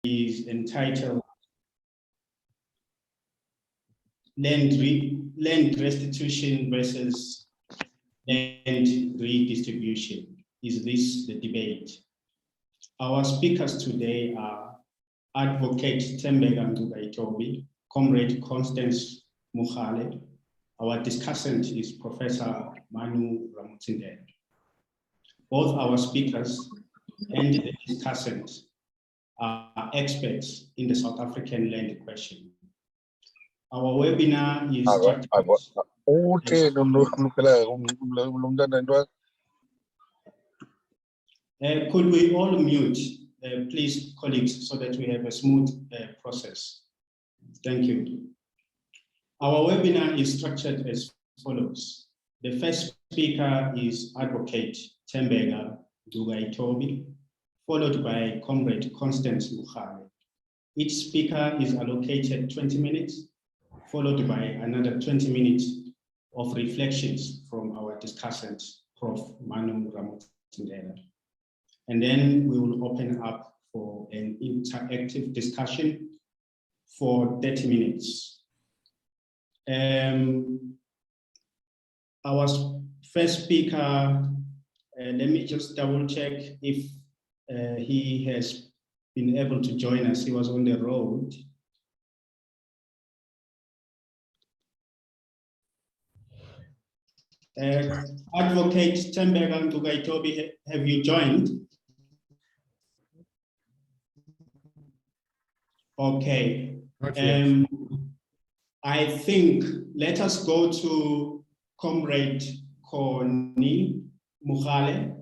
is entitled Land Restitution versus Land Redistribution. Is this the debate? Our speakers today are Advocate Tembega Ndugaitobi, Comrade Constance Mukhale. Our discussant is Professor Manu Ramutsinde. Both our speakers and the discussant are experts in the South African land question. Our webinar is could we all mute, please, colleagues, so that we have a smooth process? Thank you. Our webinar is structured as follows. The first speaker is Advocate Tembega Ndugaitobi, followed by Comrade Constance Mukhale. Each speaker is allocated 20 minutes, followed by another 20 minutes of reflections from our discussant, Prof. Manu Ramutsinde. And then we will open up for an interactive discussion for 30 minutes. Our first speaker, let me just double check if he has been able to join us. He was on the road. Advocate Tembega Ndugaitobi, have you joined? Okay. I think let us go to Comrade Koni Mukhale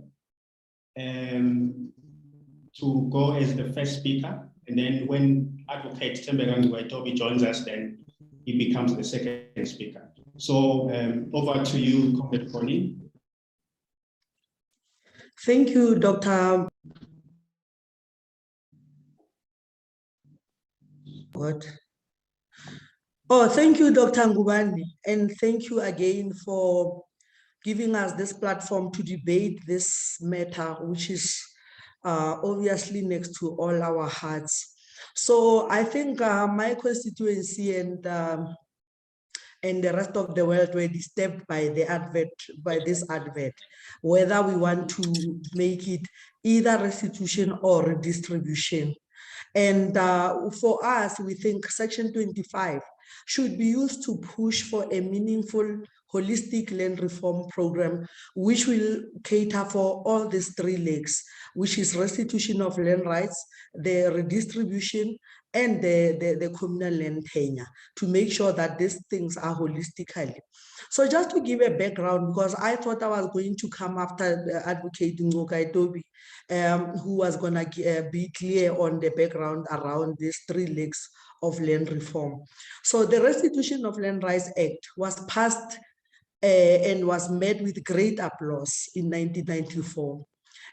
to go as the first speaker. And then when Advocate Tembega Ndugaitobi joins us, then he becomes the second speaker. So over to you, Comrade Koni. Thank you, Dr. What? Oh, thank you, Dr. Ngubane, and thank you again for giving us this platform to debate this matter, which is obviously next to all our hearts. So I think my constituency and the rest of the world were disturbed by the this advert, whether we want to make it either restitution or redistribution. And for us, we think Section 25 should be used to push for a meaningful, holistic land reform program, which will cater for all these three legs, which is restitution of land rights, the redistribution, and the communal land tenure, to make sure that these things are holistically. So just to give a background, because I thought I was going to come after Advocate Ndugaitobi, who was going to be clear on the background around these three legs of land reform. So the Restitution of Land Rights Act was passed and was met with great applause in 1994.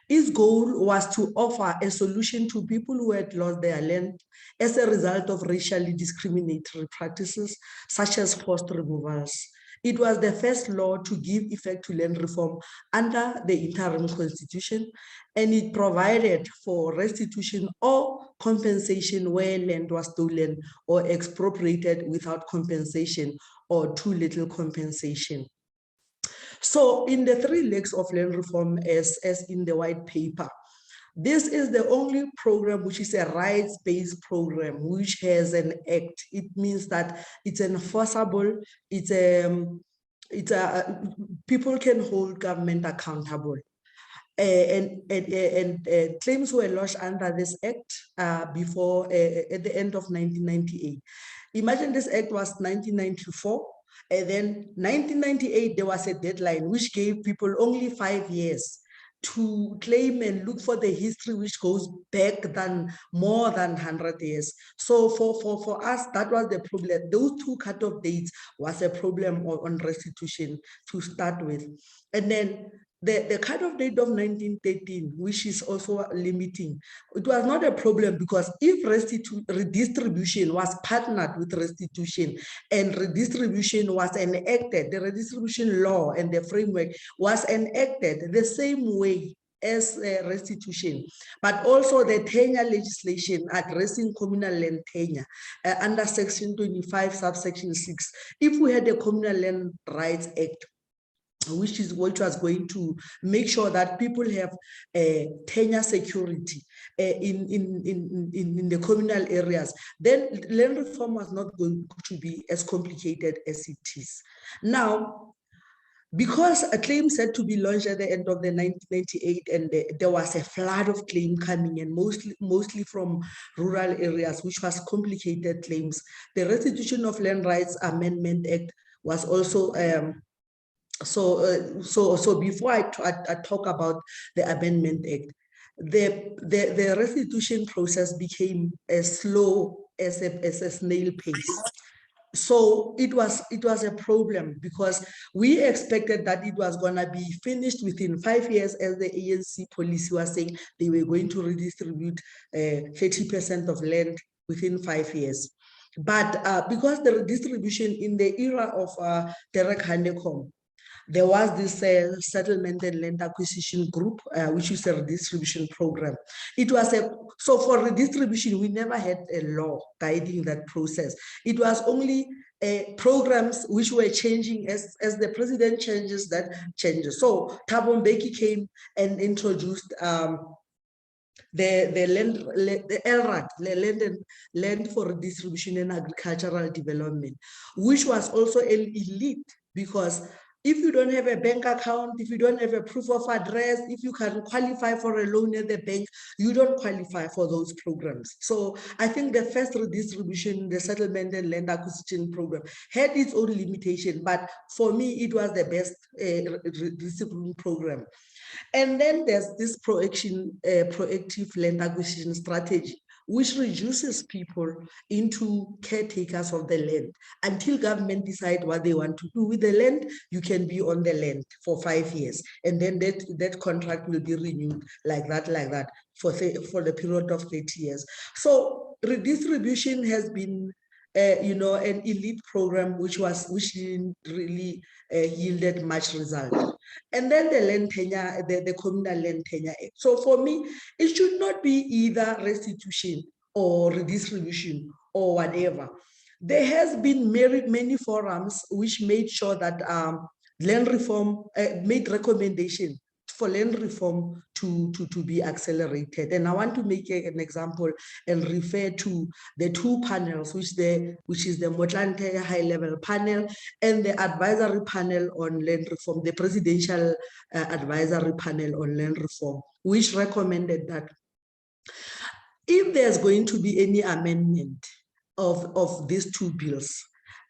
Its goal was to offer a solution to people who had lost their land as a result of racially discriminatory practices, such as forced removals. It was the first law to give effect to land reform under the interim constitution, and it provided for restitution or compensation where land was stolen or expropriated without compensation or too little compensation. So in the three legs of land reform, as in the white paper, this is the only program which is a rights-based program which has an act. It means that it's enforceable, people can hold government accountable. And claims were lodged under this act before at the end of 1998. Imagine this act was 1994. And then 1998, there was a deadline which gave people only 5 years to claim and look for the history which goes back more than 100 years. So for us, that was the problem. Those two cutoff dates was a problem on restitution to start with. And then the cutoff date of 1913, which is also limiting, it was not a problem because if redistribution was partnered with restitution and redistribution was enacted, the redistribution law and the framework was enacted the same way as restitution, but also the tenure legislation addressing communal land tenure under Section 25, subsection 6. If we had a Communal Land Rights Act, which was going to make sure that people have tenure security in the communal areas, then land reform was not going to be as complicated as it is. Now, because a claim said to be launched at the end of the 1998, and there was a flood of claim coming in, mostly from rural areas, which was complicated claims. The Restitution of Land Rights Amendment Act was also so before I talk about the Amendment Act, the restitution process became as slow as a snail pace. So it was a problem, because we expected that it was going to be finished within 5 years, as the ANC policy was saying they were going to redistribute 30% of land within 5 years. But because the redistribution in the era of Derek Hanekom, there was this settlement and land acquisition group, which is a redistribution program. It was so for redistribution, we never had a law guiding that process. It was only programs which were changing as the president changes, that changes. So Thabo Mbeki came and introduced the LRAD, the land for Redistribution and Agricultural Development, which was also an elite, because if you don't have a bank account, if you don't have a proof of address, if you can qualify for a loan at the bank, you don't qualify for those programs. So I think the first redistribution, the settlement and land acquisition program, had its own limitation, but for me, it was the best redistribution program. And then there's this proactive land acquisition strategy, which reduces people into caretakers of the land until government decide what they want to do with the land. You can be on the land for 5 years, and then that contract will be renewed like that for the period of 30 years. So redistribution has been an elite program which didn't really yielded much result. And then the land tenure, the Communal Land Tenure Act. So for me, it should not be either restitution or redistribution or whatever. There has been many forums which made sure that land reform made recommendation for land reform to be accelerated. And I want to make an example and refer to the two panels, which is the Motlanthe High Level Panel and the Advisory Panel on Land Reform, the Presidential Advisory Panel on Land Reform, which recommended that if there's going to be any amendment of these two bills,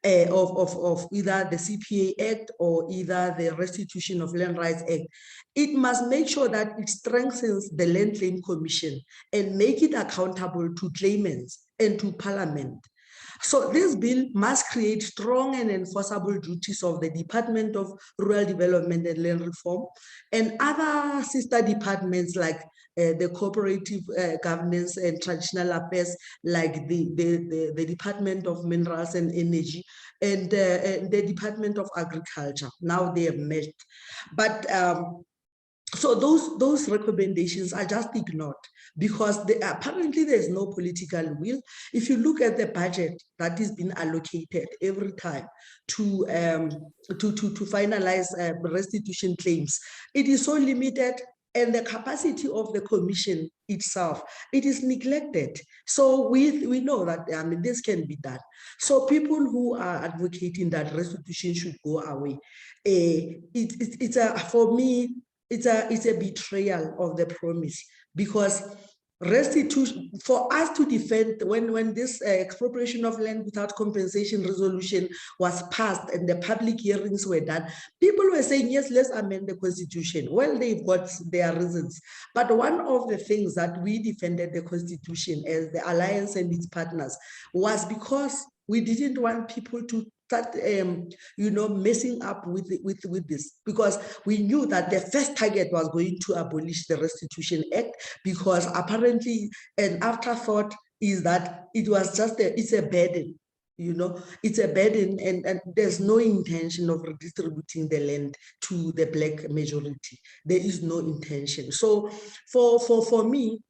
of either the CPA Act or either the Restitution of Land Rights Act, it must make sure that it strengthens the Land Claim Commission and make it accountable to claimants and to Parliament. So this bill must create strong and enforceable duties of the Department of Rural Development and Land Reform and other sister departments like the Cooperative Governance and Traditional Affairs, like the Department of Minerals and Energy and the Department of Agriculture. Now they have met. But so those recommendations are just ignored because apparently there's no political will. If you look at the budget that is being allocated every time to finalize restitution claims, it is so limited, and the capacity of the commission itself, it is neglected. So we know that this can be done. So people who are advocating that restitution should go away, for me, it's a betrayal of the promise, because restitution, for us to defend, when this expropriation of land without compensation resolution was passed and the public hearings were done, people were saying, yes, let's amend the constitution. Well, they've got their reasons. But one of the things that we defended the constitution as the Alliance and its partners was because we didn't want people to start messing up with this, because we knew that the first target was going to abolish the Restitution Act, because apparently an afterthought is that it was just it's a burden. it's a burden, and there's no intention of redistributing the land to the Black majority. There is no intention. So for me,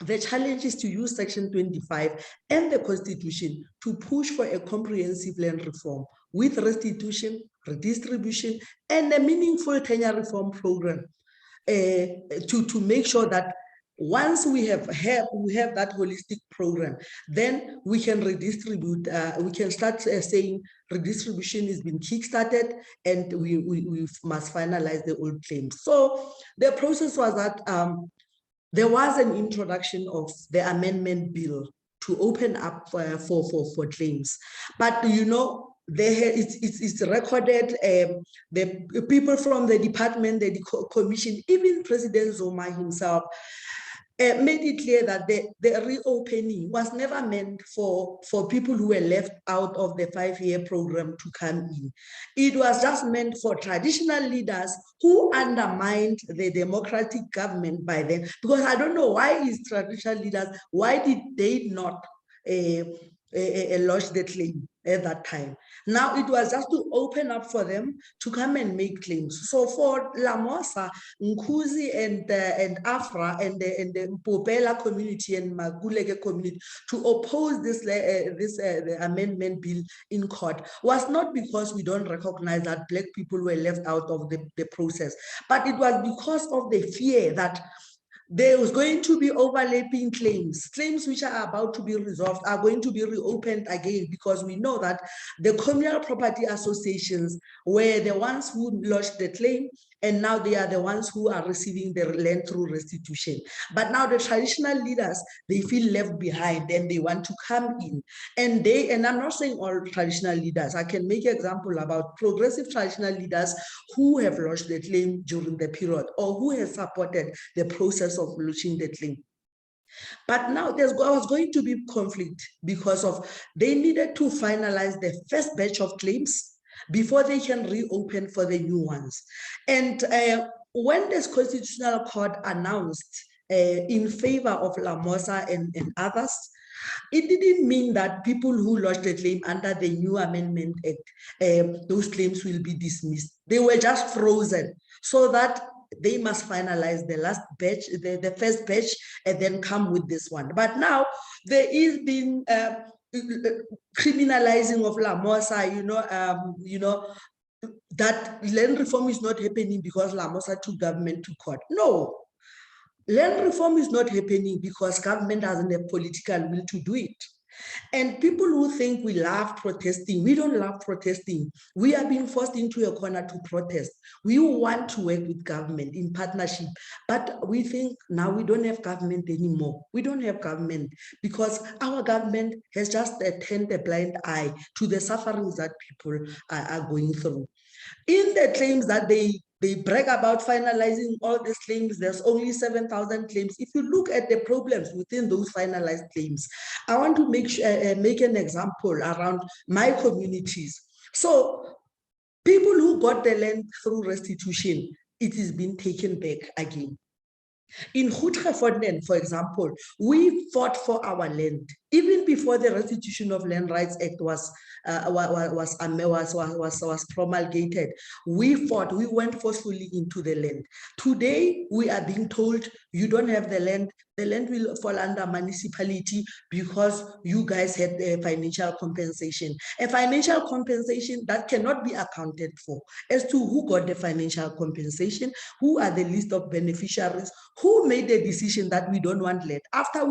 the challenge is to use Section 25 and the Constitution to push for a comprehensive land reform with restitution, redistribution, and a meaningful tenure reform program to make sure that once we have that holistic program, then we can redistribute. We can start saying redistribution has been kickstarted, and we must finalize the old claims. So the process was that there was an introduction of the amendment bill to open up for claims, but it's recorded. The people from the department, the commission, even President Zuma himself made it clear that the reopening was never meant for people who were left out of the 5-year program to come in. It was just meant for traditional leaders who undermined the democratic government by then, because I don't know why is traditional leaders, why did they not lodge the claim at that time? Now it was just to open up for them to come and make claims. So for Lamosa, Nkuzi, and Afra, and the Popela community and Maguleke community to oppose the amendment bill in court was not because we don't recognize that Black people were left out of the process, but it was because of the fear that there was going to be overlapping claims which are about to be resolved are going to be reopened again, because we know that the communal property associations were the ones who lodged the claim, and now they are the ones who are receiving the land through restitution. But now the traditional leaders, they feel left behind and they want to come in. And I'm not saying all traditional leaders, I can make an example about progressive traditional leaders who have lodged the claim during the period, or who have supported the process of lodging the claim. But now there was going to be conflict because they needed to finalize the first batch of claims before they can reopen for the new ones. And when this Constitutional Court announced in favor of Lamosa and others, it didn't mean that people who lodged the claim under the new Amendment Act, those claims will be dismissed. They were just frozen, so that they must finalize the last batch, the first batch, and then come with this one. But now there is been criminalizing of Lamosa, that land reform is not happening because Lamosa took government to court. No, land reform is not happening because government doesn't have political will to do it. And people who think we love protesting, we don't love protesting. We are being forced into a corner to protest. We want to work with government in partnership, but we think now we don't have government anymore. We don't have government because our government has just turned a blind eye to the sufferings that people are going through. In the claims that they brag about finalizing all these claims, there's only 7,000 claims. If you look at the problems within those finalized claims, I want to make an example around my communities. So people who got the land through restitution, it has been taken back again. In Goedgevonden, for example, we fought for our land. Even before the Restitution of Land Rights Act was promulgated, we fought, we went forcefully into the land. Today, we are being told you don't have the land will fall under municipality because you guys had a financial compensation. A financial compensation that cannot be accounted for as to who got the financial compensation, who are the list of beneficiaries, who made the decision that we don't want land. After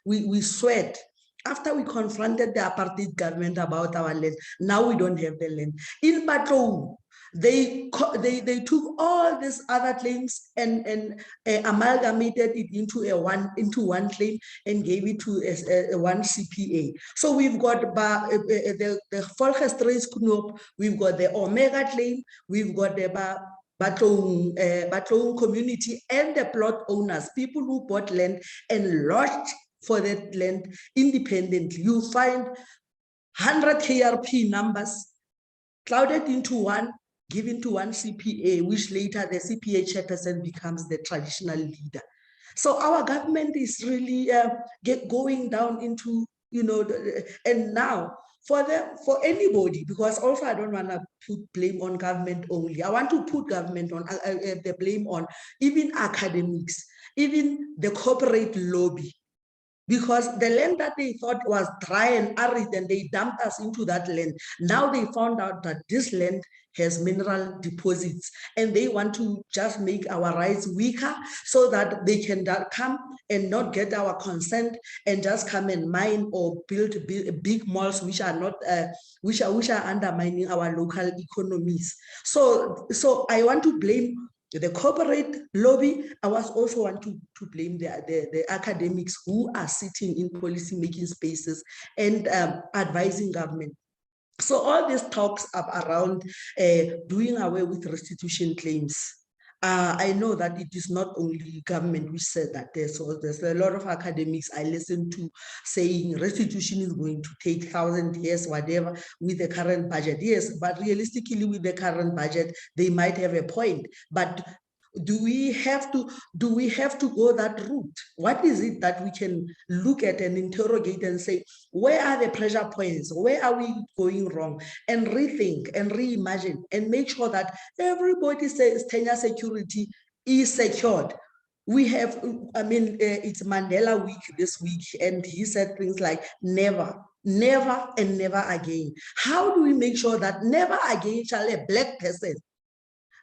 we sweat, after we confronted the apartheid government about our land, now we don't have the land. In Batlou, they took all these other claims and amalgamated it into one claim and gave it to one CPA. So we've got the Volksstreits Knoop, we've got the Omega claim, we've got the Batlou community and the plot owners, people who bought land and lodged for that land independently. You find 100 KRP numbers clouded into one, given to one CPA, which later the CPA chairperson becomes the traditional leader. So our government is really going down into and now for anybody, because also I don't want to put blame on government only. I want to put government on the blame on even academics, even the corporate lobby. Because the land that they thought was dry and arid, and they dumped us into that land. Now they found out that this land has mineral deposits, and they want to just make our rights weaker so that they can come and not get our consent and just come and mine or build big malls which are not which are undermining our local economies. So I want to blame the corporate lobby. I was also want to blame the academics who are sitting in policy making spaces and advising government. So all these talks up around doing away with restitution claims. I know that it is not only government which said that. There's a lot of academics I listen to saying restitution is going to take 1,000 years, whatever, with the current budget. Yes, but realistically, with the current budget, they might have a point. But do we have to go that route? What is it that we can look at and interrogate and say, where are the pressure points? Where are we going wrong? And rethink and reimagine and make sure that everybody says tenure security is secured. We have, it's Mandela week this week, and he said things like never, never, and never again. How do we make sure that never again shall a Black person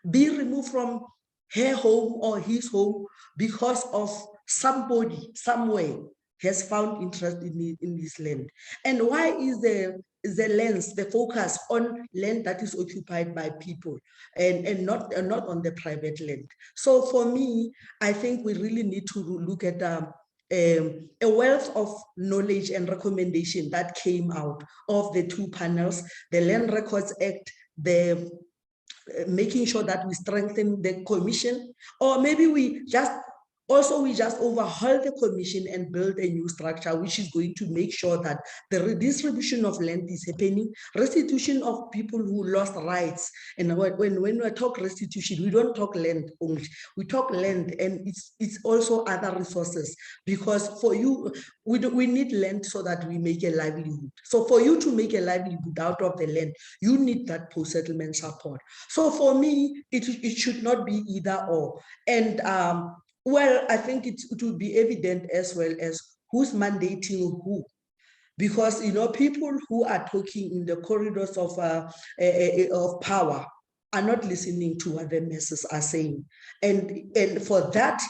be removed from her home or his home because of somebody somewhere has found interest in this land? And why is the lens, the focus on land that is occupied by people and not on the private land? So for me, I think we really need to look at a wealth of knowledge and recommendation that came out of the two panels, the Land Records Act, the making sure that we strengthen the commission, or maybe we just overhaul the commission and build a new structure which is going to make sure that the redistribution of land is happening, restitution of people who lost rights. And when we talk restitution, we don't talk land only, we talk land, and it's also other resources, because for you, we need land so that we make a livelihood. So for you to make a livelihood out of the land, you need that post-settlement support. So for me, it should not be either or. And well, I think it would be evident as well as who's mandating who, because people who are talking in the corridors of power are not listening to what the masses are saying, and for that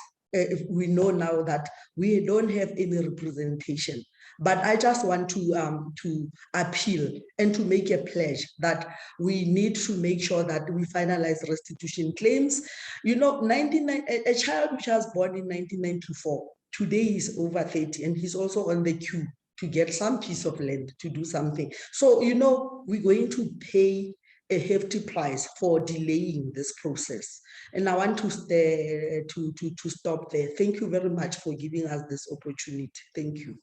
we know now that we don't have any representation. But I just want to appeal and to make a pledge that we need to make sure that we finalize restitution claims. A child which was born in 1994, today is over 30, and he's also on the queue to get some piece of land to do something. So, we're going to pay a hefty price for delaying this process. And I want to stop there. Thank you very much for giving us this opportunity. Thank you.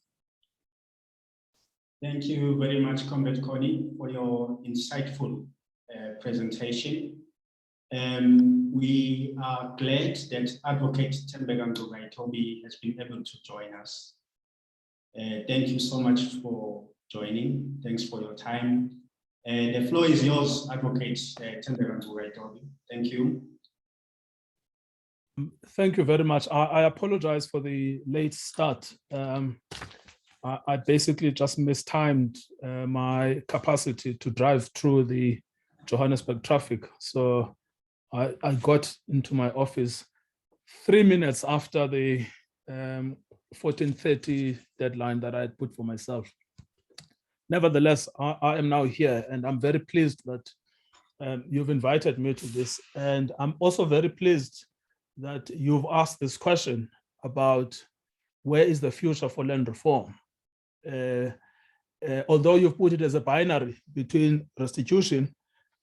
Thank you very much, Comrade Connie, for your insightful presentation. We are glad that Advocate Thembeka Ngcukaitobi has been able to join us. Thank you so much for joining. Thanks for your time. The floor is yours, Advocate Thembeka Ngcukaitobi. Thank you. Thank you very much. I apologize for the late start. I basically just mistimed my capacity to drive through the Johannesburg traffic. So I got into my office 3 minutes after the 14:30 deadline that I had put for myself. Nevertheless, I am now here, and I'm very pleased that you've invited me to this. And I'm also very pleased that you've asked this question about where is the future for land reform. Although you've put it as a binary between restitution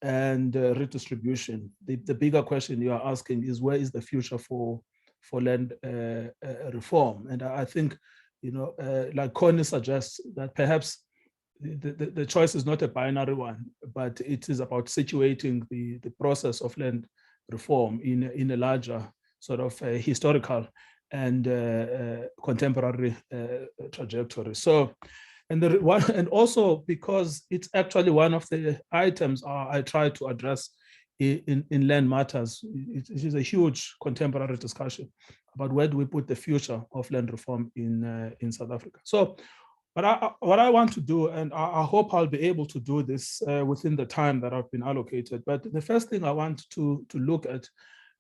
and redistribution, the bigger question you are asking is where is the future for land reform? And I think, like Connie suggests, that perhaps the choice is not a binary one, but it is about situating the process of land reform in a larger sort of historical and contemporary trajectory. So And also because it's actually one of the items I try to address in Land Matters. It is a huge contemporary discussion about where do we put the future of land reform in South Africa. So what I want to do, and I hope I'll be able to do this within the time that I've been allocated, but the first thing I want to look at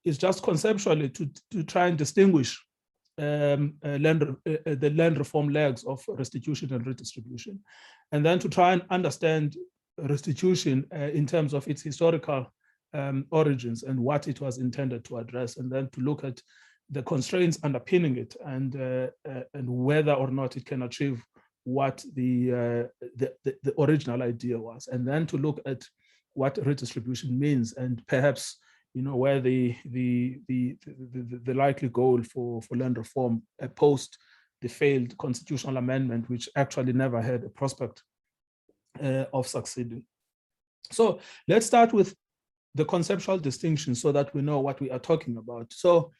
is just conceptually to try and distinguish the land reform legs of restitution and redistribution, and then to try and understand restitution in terms of its historical origins and what it was intended to address, and then to look at the constraints underpinning it and whether or not it can achieve what the original idea was, and then to look at what redistribution means and perhaps where the likely goal for land reform post the failed constitutional amendment, which actually never had a prospect of succeeding. So let's start with the conceptual distinction so that we know what we are talking about. So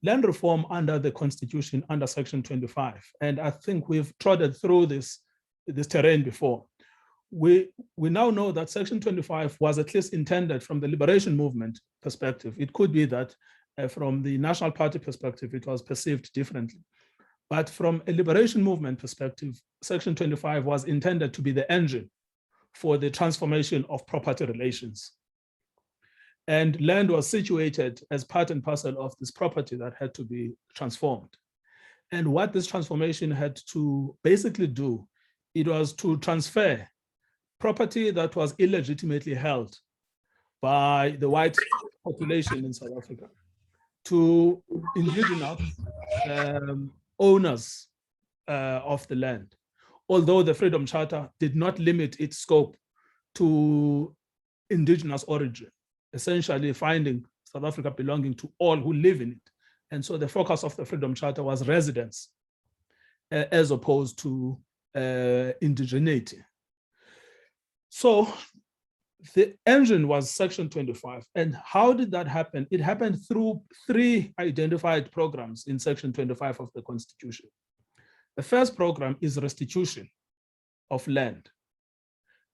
land reform under the Constitution, under Section 25, and I think we've trotted through this terrain before. We now know that Section 25 was at least intended from the liberation movement perspective. It could be that from the National Party perspective, it was perceived differently. But from a liberation movement perspective, Section 25 was intended to be the engine for the transformation of property relations. And land was situated as part and parcel of this property that had to be transformed. And what this transformation had to basically do, it was to transfer property that was illegitimately held by the white population in South Africa to indigenous owners of the land. Although the Freedom Charter did not limit its scope to indigenous origin, essentially finding South Africa belonging to all who live in it. And so the focus of the Freedom Charter was residence as opposed to indigeneity. So the engine was Section 25. And how did that happen? It happened through 3 identified programs in Section 25 of the Constitution. The first program is restitution of land.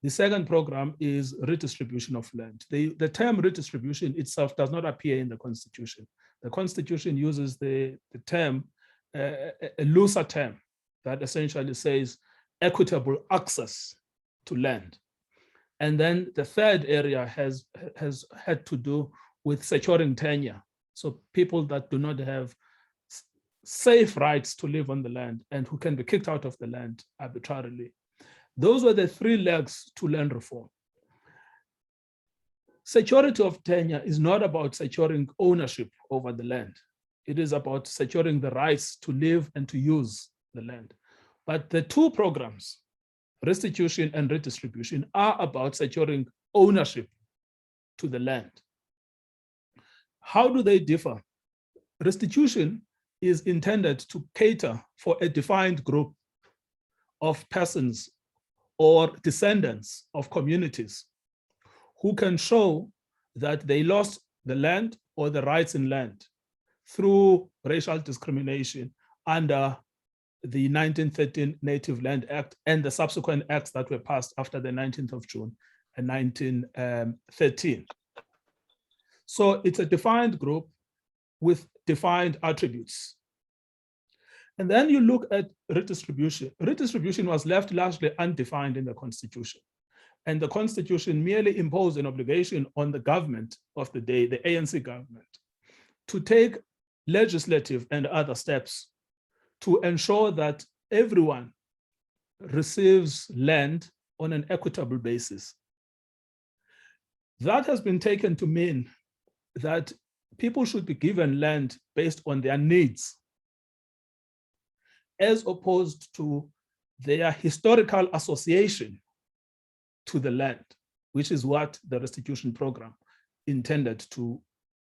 The second program is redistribution of land. The term redistribution itself does not appear in the Constitution. The Constitution uses the term, a looser term that essentially says equitable access to land. And then the third area has had to do with securing tenure. So people that do not have safe rights to live on the land and who can be kicked out of the land arbitrarily. Those were the 3 legs to land reform. Security of tenure is not about securing ownership over the land. It is about securing the rights to live and to use the land. But the 2 programs, restitution and redistribution, are about securing ownership to the land. How do they differ? Restitution is intended to cater for a defined group of persons or descendants of communities who can show that they lost the land or the rights in land through racial discrimination under the 1913 Native Land Act and the subsequent acts that were passed after the 19th of June 1913. So it's a defined group with defined attributes. And then you look at redistribution. Redistribution was left largely undefined in the Constitution. And the Constitution merely imposed an obligation on the government of the day, the ANC government, to take legislative and other steps to ensure that everyone receives land on an equitable basis. That has been taken to mean that people should be given land based on their needs, as opposed to their historical association to the land, which is what the restitution program intended to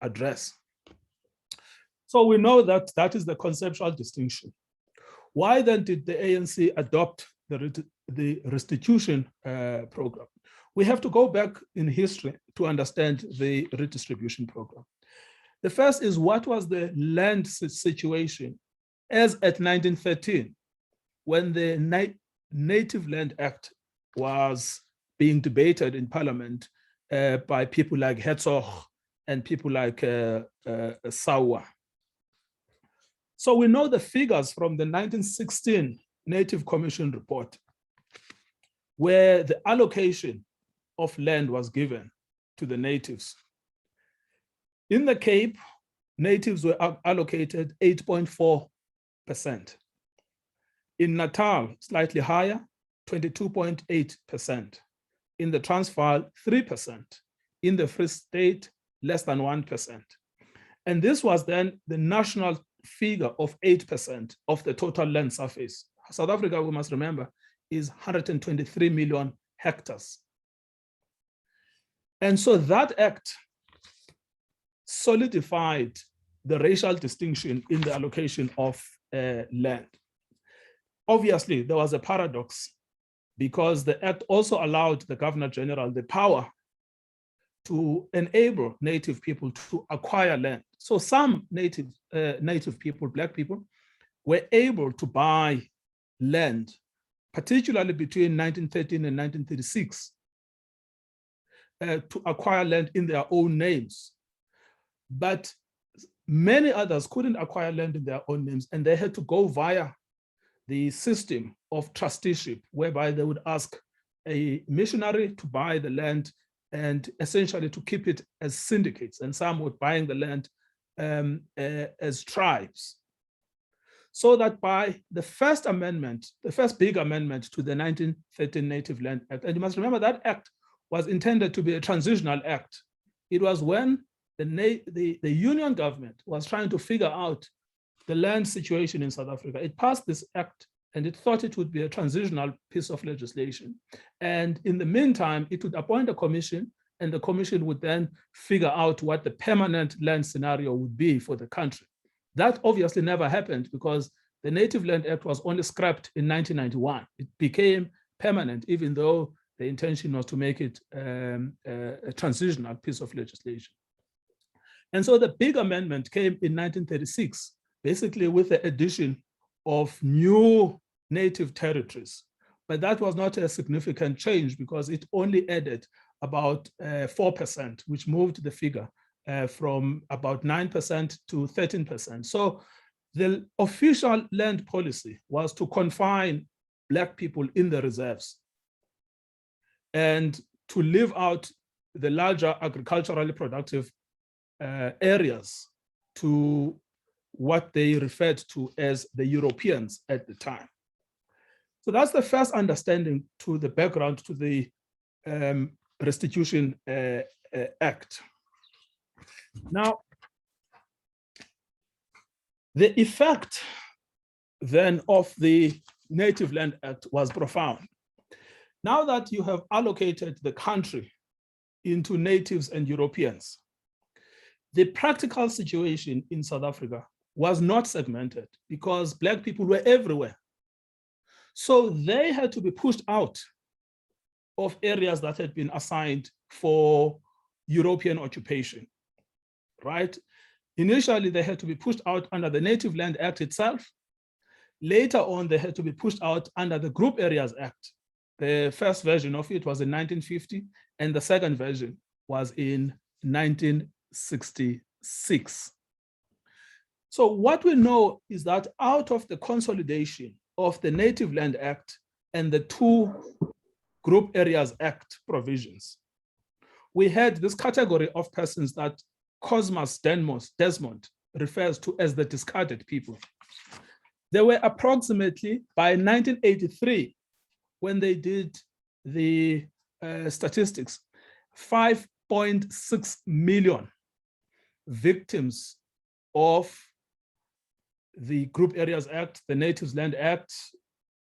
address. So we know that that is the conceptual distinction. Why then did the ANC adopt the restitution program? We have to go back in history to understand the redistribution program. The first is, what was the land situation as at 1913, when the Native Land Act was being debated in Parliament by people like Herzog and people like Sawa. So we know the figures from the 1916 Native Commission report, where the allocation of land was given to the natives. In the Cape, natives were allocated 8.4%. In Natal, slightly higher, 22.8%. In the Transvaal, 3%. In the Free State, less than 1%. And this was then the national figure of 8% of the total land surface. South Africa, we must remember, is 123 million hectares. And so that act solidified the racial distinction in the allocation of land. Obviously, there was a paradox because the act also allowed the Governor General the power to enable native people to acquire land. So some native people, Black people, were able to buy land, particularly between 1913 and 1936, to acquire land in their own names. But many others couldn't acquire land in their own names, and they had to go via the system of trusteeship, whereby they would ask a missionary to buy the land and essentially to keep it as syndicates, and some were buying the land as tribes. So that by the first amendment, the first big amendment to the 1913 Native Land Act, and you must remember that act was intended to be a transitional act. It was when the Union government was trying to figure out the land situation in South Africa. It passed this act and it thought it would be a transitional piece of legislation. And in the meantime, it would appoint a commission, and the commission would then figure out what the permanent land scenario would be for the country. That obviously never happened because the Native Land Act was only scrapped in 1991. It became permanent, even though the intention was to make it a transitional piece of legislation. And so the big amendment came in 1936, basically with the addition of new native territories. But that was not a significant change because it only added about 4%, which moved the figure from about 9% to 13%. So the official land policy was to confine Black people in the reserves and to leave out the larger agriculturally productive areas to what they referred to as the Europeans at the time. So that's the first understanding to the background to the Restitution Act. Now, the effect then of the Native Land Act was profound. Now that you have allocated the country into natives and Europeans, the practical situation in South Africa was not segmented because Black people were everywhere. So they had to be pushed out of areas that had been assigned for European occupation, right? Initially, they had to be pushed out under the Native Land Act itself. Later on, they had to be pushed out under the Group Areas Act. The first version of it was in 1950, and the second version was in 1966. So what we know is that out of the consolidation of the Native Land Act and the two Group Areas Act provisions, we had this category of persons that Cosmas Desmond refers to as the discarded people. There were approximately, by 1983, when they did the statistics, 5.6 million victims of the Group Areas Act, the Natives Land Act,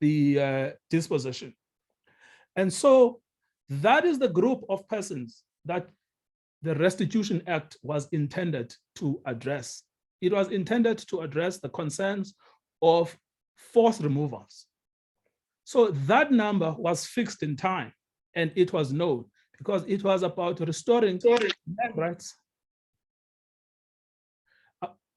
the dispossession. And so that is the group of persons that the Restitution Act was intended to address. It was intended to address the concerns of forced removals. So that number was fixed in time, and it was known because it was about restoring land rights.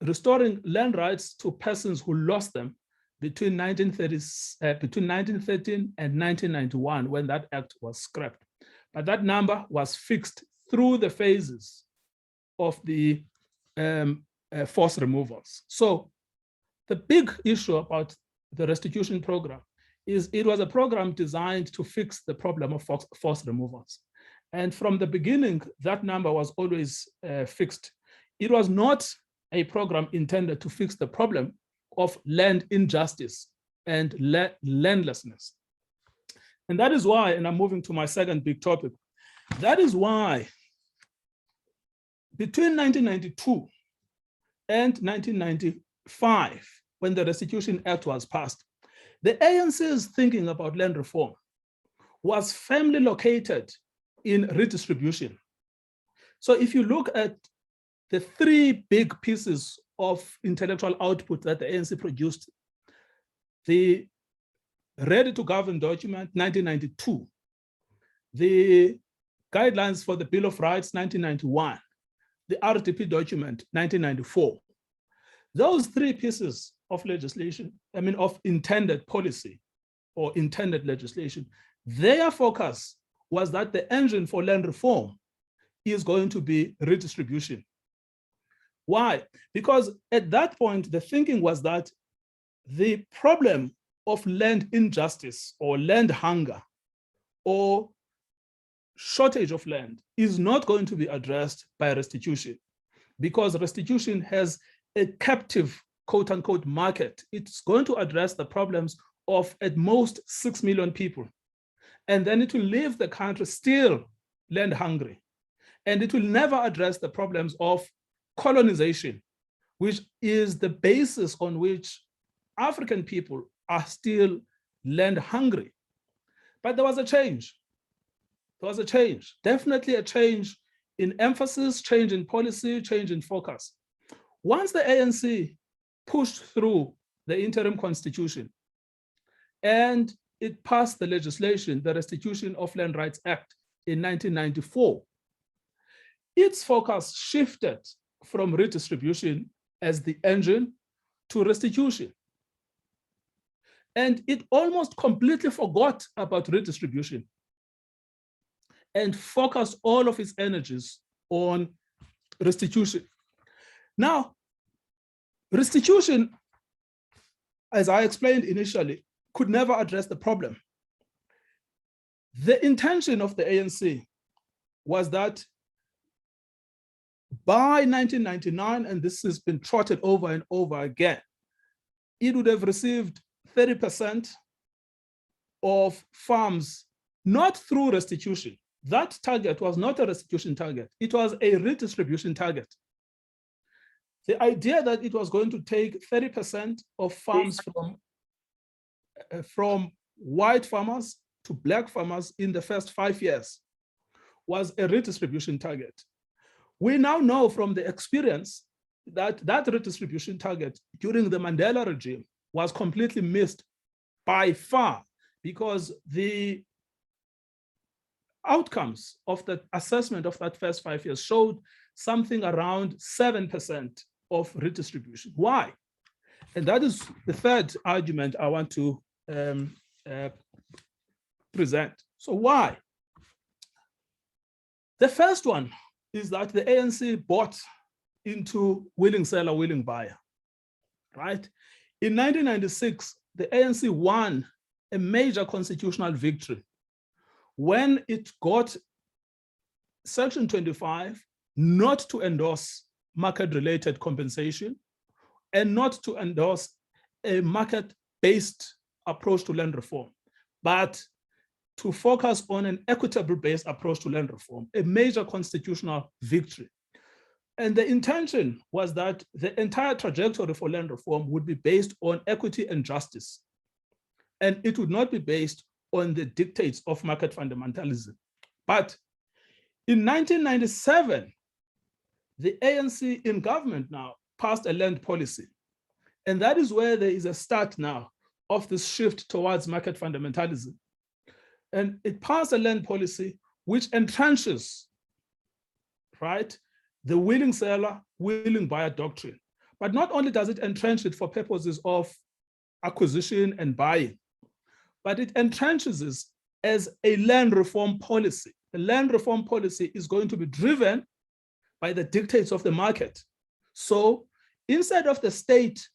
Restoring land rights to persons who lost them between 1913 and 1991, when that act was scrapped. But that number was fixed through the phases of the forced removals. So the big issue about the restitution program is it was a program designed to fix the problem of forced removals. And from the beginning, that number was always fixed. It was not a program intended to fix the problem of land injustice and landlessness. And that is why, and I'm moving to my second big topic, that is why between 1992 and 1995, when the Restitution Act was passed, the ANC's thinking about land reform was firmly located in redistribution. So if you look at the three big pieces of intellectual output that the ANC produced, the Ready to Govern document, 1992, the Guidelines for the Bill of Rights, 1991, the RDP document, 1994. Those three pieces of legislation, of intended policy or intended legislation, their focus was that the engine for land reform is going to be redistribution. Why? Because at that point, the thinking was that the problem of land injustice or land hunger or shortage of land is not going to be addressed by restitution, because restitution has a captive, quote unquote, market. It's going to address the problems of at most 6 million people. And then it will leave the country still land hungry. And it will never address the problems of colonization, which is the basis on which African people are still land hungry. But there was a change. There was a change, definitely a change in emphasis, change in policy, change in focus. Once the ANC pushed through the interim constitution and it passed the legislation, the Restitution of Land Rights Act in 1994, its focus shifted from redistribution as the engine to restitution. And it almost completely forgot about redistribution and focused all of its energies on restitution. Now, restitution, as I explained initially, could never address the problem. The intention of the ANC was that by 1999, and this has been trotted over and over again, it would have received 30% of farms, not through restitution. That target was not a restitution target. It was a redistribution target. The idea that it was going to take 30% of farms from white farmers to black farmers in the first 5 years was a redistribution target. We now know from the experience that that redistribution target during the Mandela regime was completely missed by far, because the outcomes of the assessment of that first 5 years showed something around 7% of redistribution. Why? And that is the third argument I want to present. So why? The first one is that the ANC bought into willing seller, willing buyer, right? In 1996, the ANC won a major constitutional victory when it got Section 25 not to endorse market-related compensation and not to endorse a market-based approach to land reform, but to focus on an equitable-based approach to land reform, a major constitutional victory. And the intention was that the entire trajectory for land reform would be based on equity and justice, and it would not be based on the dictates of market fundamentalism. But in 1997, the ANC in government now passed a land policy. And that is where there is a start now of this shift towards market fundamentalism. And it passed a land policy which entrenches, right, the willing seller, willing buyer doctrine. But not only does it entrench it for purposes of acquisition and buying, but it entrenches it as a land reform policy. The land reform policy is going to be driven by the dictates of the market. So instead of the state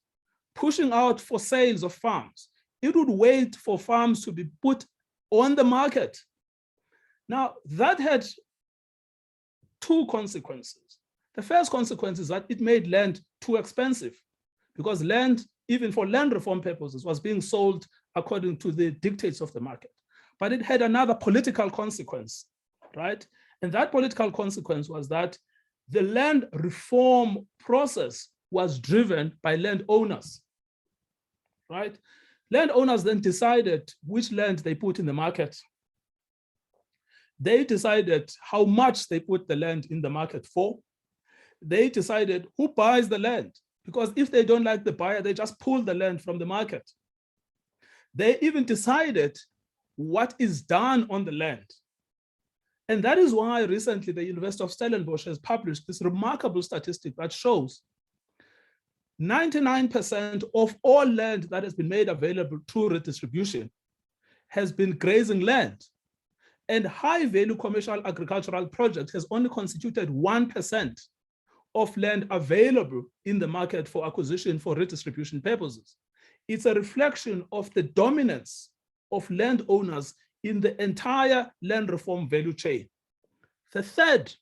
pushing out for sales of farms, it would wait for farms to be put on the market. Now, that had two consequences. The first consequence is that it made land too expensive, because land, even for land reform purposes, was being sold according to the dictates of the market. But it had another political consequence, right? And that political consequence was that the land reform process was driven by landowners, right? Landowners then decided which land they put in the market. They decided how much they put the land in the market for. They decided who buys the land, because if they don't like the buyer, they just pull the land from the market. They even decided what is done on the land. And that is why recently the University of Stellenbosch has published this remarkable statistic that shows 99% of all land that has been made available through redistribution has been grazing land. And high-value commercial agricultural projects has only constituted 1% of land available in the market for acquisition for redistribution purposes. It's a reflection of the dominance of landowners in the entire land reform value chain. The third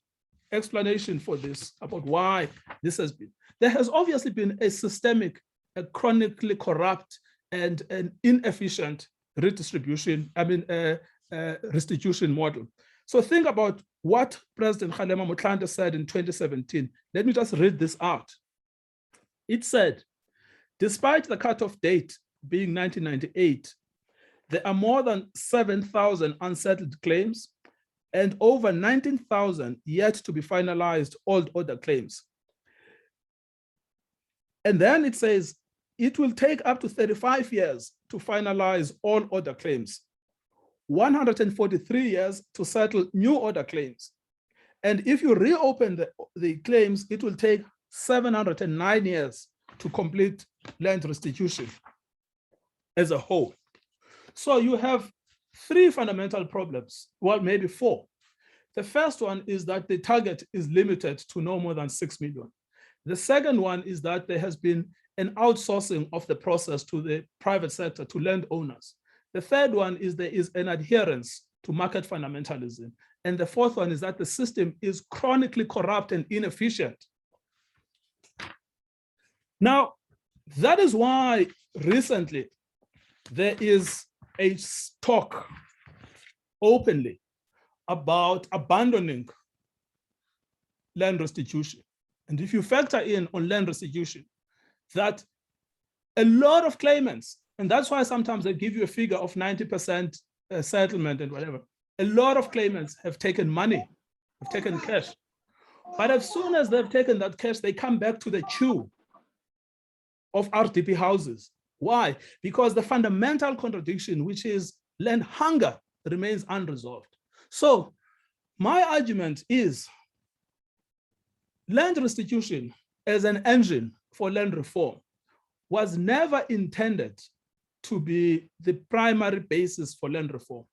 explanation for this, about why this has been, there has obviously been a systemic, a chronically corrupt and an inefficient redistribution, restitution model. So think about what President Kgalema Motlanthe said in 2017. Let me just read this out. It said, despite the cutoff date being 1998, there are more than 7,000 unsettled claims and over 19,000 yet to be finalized old order claims. And then it says, it will take up to 35 years to finalize all order claims, 143 years to settle new order claims. And if you reopen the claims, it will take 709 years to complete land restitution as a whole. So you have three fundamental problems, well, maybe four. The first one is that the target is limited to no more than 6 million. The second one is that there has been an outsourcing of the process to the private sector, to landowners. The third one is there is an adherence to market fundamentalism. And the fourth one is that the system is chronically corrupt and inefficient. Now, that is why recently there is a talk openly about abandoning land restitution. And if you factor in on land restitution, that a lot of claimants, and that's why sometimes they give you a figure of 90% settlement and whatever, a lot of claimants have taken money, have taken cash. But as soon as they've taken that cash, they come back to the queue of RDP houses. Why? Because the fundamental contradiction, which is land hunger, remains unresolved. So my argument is land restitution as an engine for land reform was never intended to be the primary basis for land reform.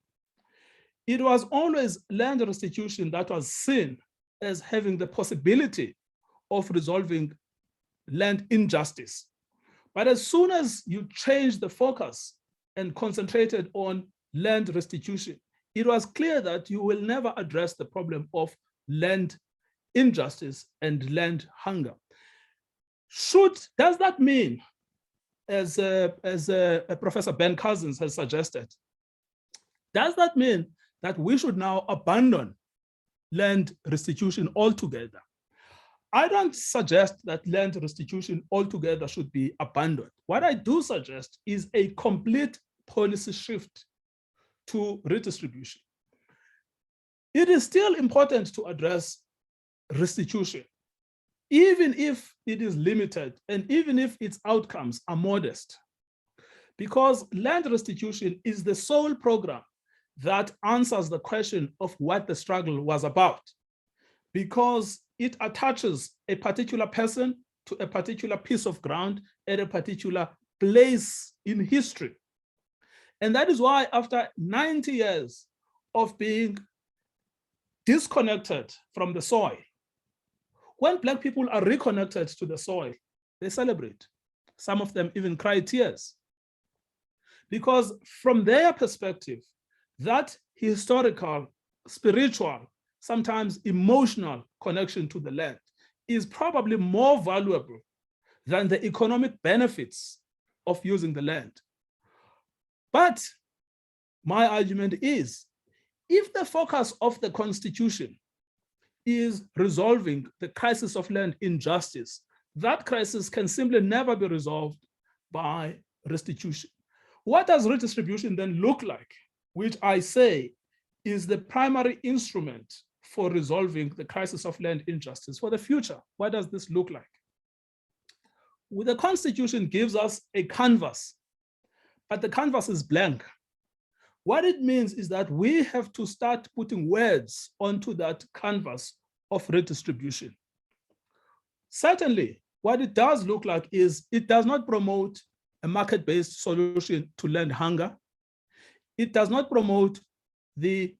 It was always land restitution that was seen as having the possibility of resolving land injustice. But as soon as you change the focus and concentrated on land restitution, it was clear that you will never address the problem of land injustice and land hunger. Does that mean, as Professor Ben Cousins has suggested, does that mean that we should now abandon land restitution altogether? I don't suggest that land restitution altogether should be abandoned. What I do suggest is a complete policy shift to redistribution. It is still important to address restitution, even if it is limited and even if its outcomes are modest, because land restitution is the sole program that answers the question of what the struggle was about, because it attaches a particular person to a particular piece of ground at a particular place in history. And that is why after 90 years of being disconnected from the soil, when Black people are reconnected to the soil, they celebrate. Some of them even cry tears. Because from their perspective, that historical, spiritual, sometimes emotional connection to the land is probably more valuable than the economic benefits of using the land. But my argument is, if the focus of the Constitution is resolving the crisis of land injustice, that crisis can simply never be resolved by restitution. What does redistribution then look like, which I say is the primary instrument for resolving the crisis of land injustice for the future? What does this look like? Well, the Constitution gives us a canvas, but the canvas is blank. What it means is that we have to start putting words onto that canvas of redistribution. Certainly, what it does look like is it does not promote a market-based solution to land hunger. It does not promote the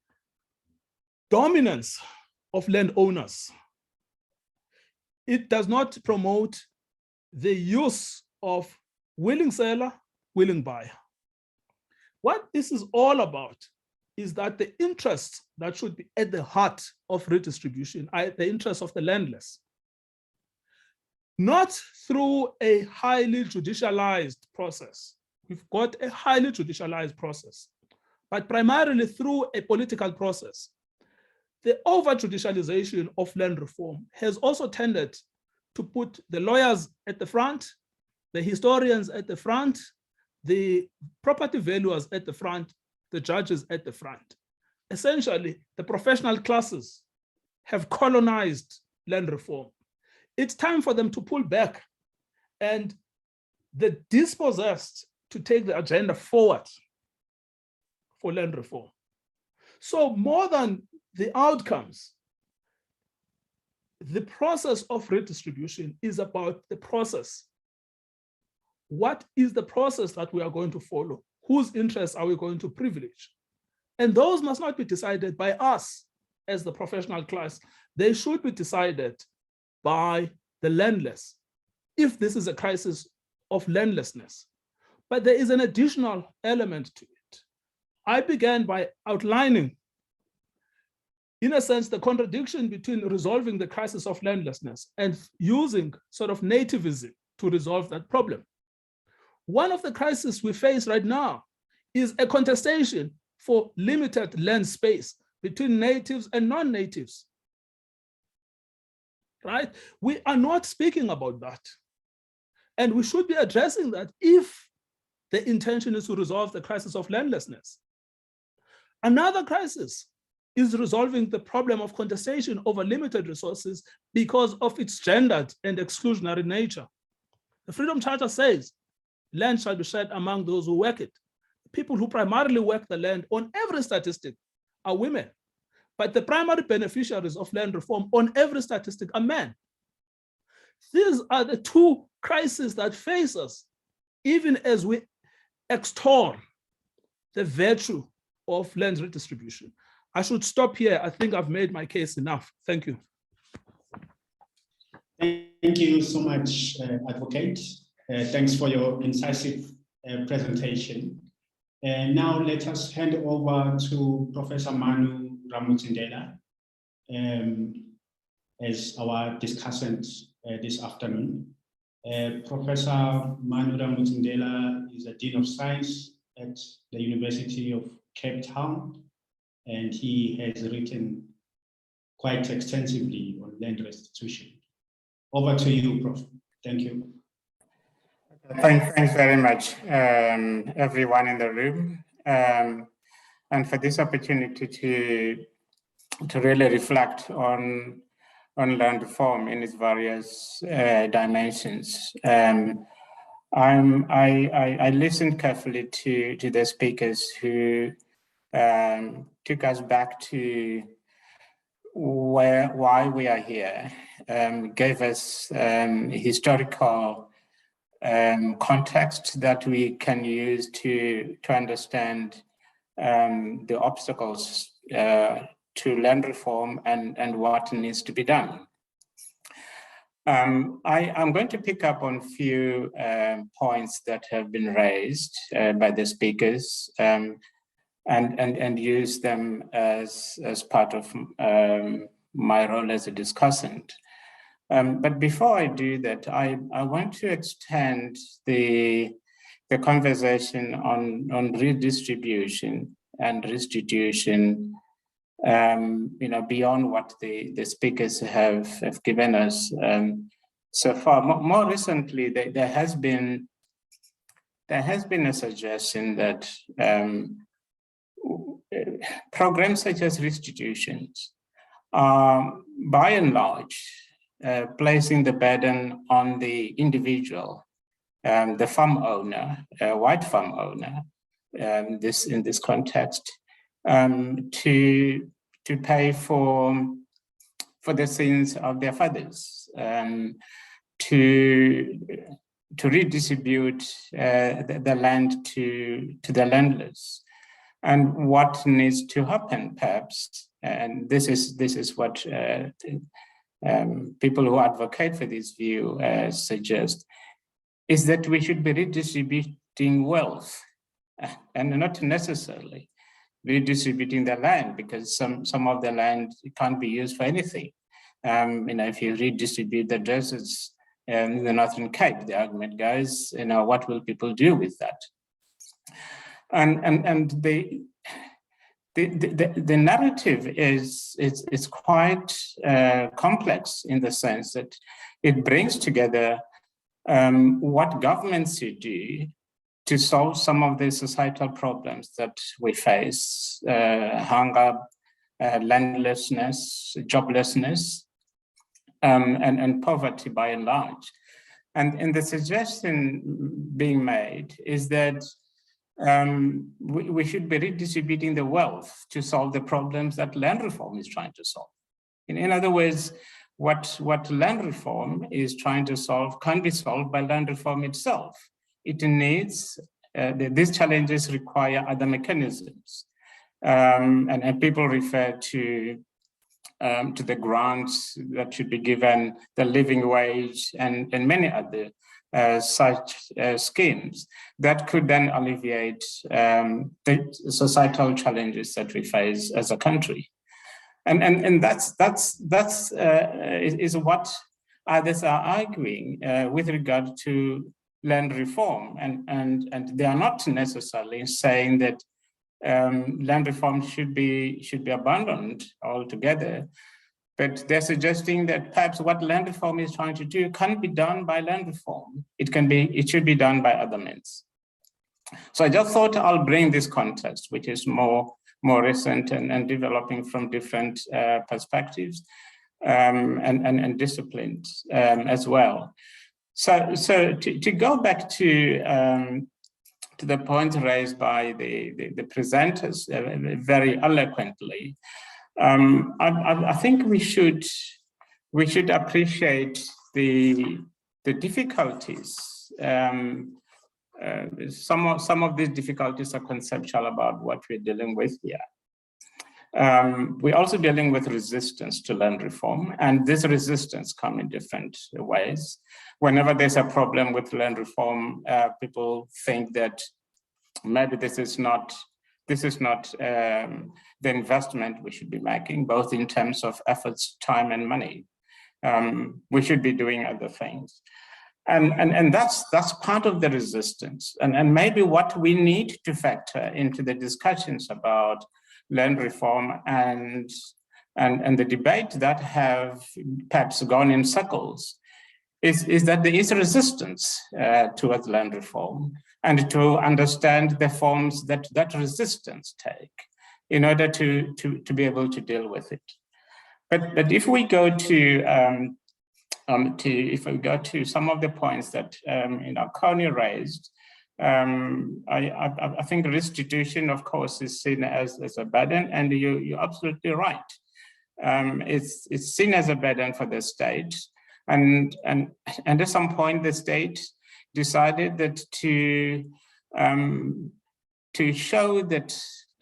dominance of landowners. It does not promote the use of willing seller, willing buyer. What this is all about is that the interests that should be at the heart of redistribution are the interests of the landless. Not through a highly judicialized process. We've got a highly judicialized process, but primarily through a political process. The over-judicialization of land reform has also tended to put the lawyers at the front, the historians at the front, the property valuers at the front, the judges at the front. Essentially, the professional classes have colonized land reform. It's time for them to pull back and the dispossessed to take the agenda forward for land reform. So more than the outcomes, the process of redistribution is about the process. What is the process that we are going to follow? Whose interests are we going to privilege? And those must not be decided by us as the professional class. They should be decided by the landless, if this is a crisis of landlessness. But there is an additional element to it. I began by outlining, in a sense, the contradiction between resolving the crisis of landlessness and using sort of nativism to resolve that problem. One of the crises we face right now is a contestation for limited land space between natives and non-natives. Right? We are not speaking about that. And we should be addressing that if the intention is to resolve the crisis of landlessness. Another crisis is resolving the problem of contestation over limited resources because of its gendered and exclusionary nature. The Freedom Charter says, land shall be shared among those who work it. People who primarily work the land on every statistic are women, but the primary beneficiaries of land reform on every statistic are men. These are the two crises that face us, even as we extol the virtue of land redistribution. I should stop here. I think I've made my case enough. Thank you. Thank you so much, Advocate. Thanks for your incisive presentation. And now let us hand over to Professor Manu Ramutsindela as our discussant this afternoon. Professor Manu Ramutsindela is a Dean of Science at the University of Cape Town, and he has written quite extensively on land restitution. Over to you, Prof. Thank you. Thanks very much, everyone in the room, and for this opportunity to really reflect on land reform in its various dimensions. I listened carefully to the speakers who took us back to why we are here, gave us historical context that we can use to understand the obstacles to land reform and what needs to be done. I'm going to pick up on a few points that have been raised by the speakers and use them as part of my role as a discussant. But before I do that, I want to extend the conversation on redistribution and restitution, beyond what the speakers have given us so far. More recently, there has been a suggestion that programs such as restitutions are, by and large, placing the burden on the individual, the farm owner, white farm owner, in this context, to pay for the sins of their fathers, to redistribute the land to the landless. And what needs to happen, perhaps, and this is what people who advocate for this view suggest, is that we should be redistributing wealth and not necessarily redistributing the land, because some of the land can't be used for anything. If you redistribute the deserts in the Northern Cape, the argument goes, what will people do with that? And the narrative is quite complex in the sense that it brings together what governments should do to solve some of the societal problems that we face, hunger, landlessness, joblessness, and poverty by and large. And the suggestion being made is that we should be redistributing the wealth to solve the problems that land reform is trying to solve. In other words, what land reform is trying to solve can be solved by land reform itself. It needs, these challenges require other mechanisms. And people refer to the grants that should be given, the living wage, and many other such schemes that could then alleviate the societal challenges that we face as a country. And that's what others are arguing with regard to land reform, and they are not necessarily saying that land reform should be abandoned altogether, but they're suggesting that perhaps what land reform is trying to do can't be done by land reform. It should be done by other means. So I just thought I'll bring this context, which is more recent and developing from different perspectives and disciplines as well. So to go back to the point raised by the presenters very eloquently, I think we should appreciate the difficulties. Some of these difficulties are conceptual about what we're dealing with here. We're also dealing with resistance to land reform, and this resistance comes in different ways. Whenever there's a problem with land reform, people think that maybe this is not the investment we should be making, both in terms of efforts, time, and money. We should be doing other things. And that's part of the resistance. And maybe what we need to factor into the discussions about land reform and the debate that have perhaps gone in circles is that there is resistance towards land reform, and to understand the forms that resistance take in order to be able to deal with it. But if we go to some of the points that Connie raised, I think restitution, of course, is seen as a burden, and you're absolutely right. It's seen as a burden for the state, and at some point the state decided that to show that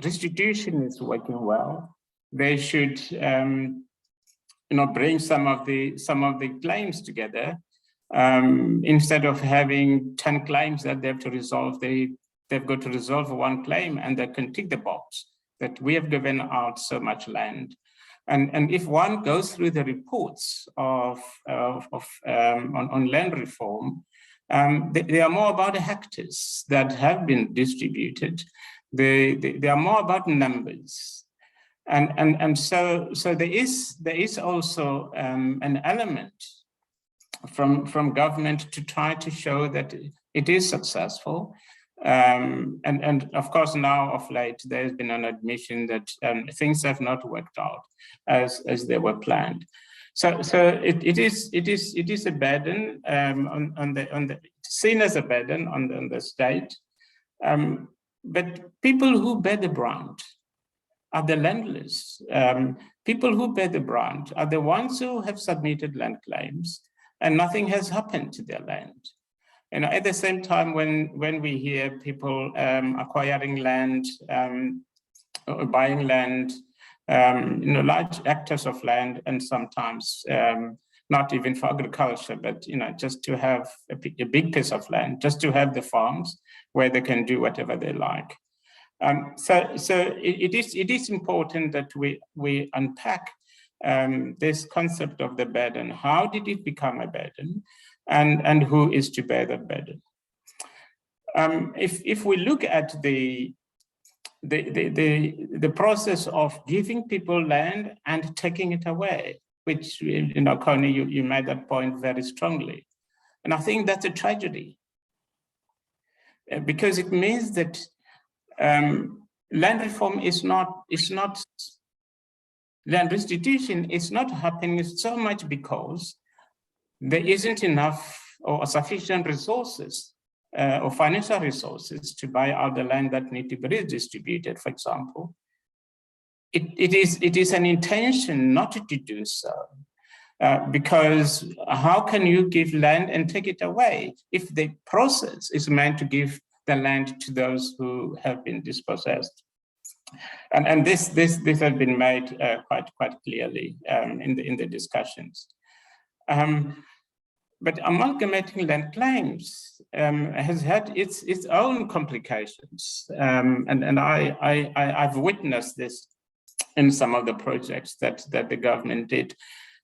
restitution is working well, they should bring some of the claims together. Instead of having 10 claims that they have to resolve, they've got to resolve one claim, and they can tick the box that we have given out so much land. And if one goes through the reports on land reform, they are more about the hectares that have been distributed. They are more about numbers. And so there is also an element from government to try to show that it is successful. And of course, now of late, there's been an admission that things have not worked out as they were planned. So it is a burden seen as a burden on the state. But people who bear the brunt are the landless. People who bear the brunt are the ones who have submitted land claims and nothing has happened to their land. At the same time, when we hear people acquiring land, or buying land, large hectares of land, and sometimes not even for agriculture, but just to have a big piece of land, just to have the farms where they can do whatever they like. So it is important that we unpack this concept of the burden. How did it become a burden? And who is to bear that burden? If we look at the process of giving people land and taking it away, which Connie, you made that point very strongly, and I think that's a tragedy, because it means that land reform land restitution is not happening so much because there isn't enough or sufficient resources or financial resources to buy out the land that need to be redistributed, for example. It is an intention not to do so, because how can you give land and take it away if the process is meant to give the land to those who have been dispossessed? And this has been made quite clearly in the discussions. But amalgamating land claims has had its own complications, and I've witnessed this in some of the projects that the government did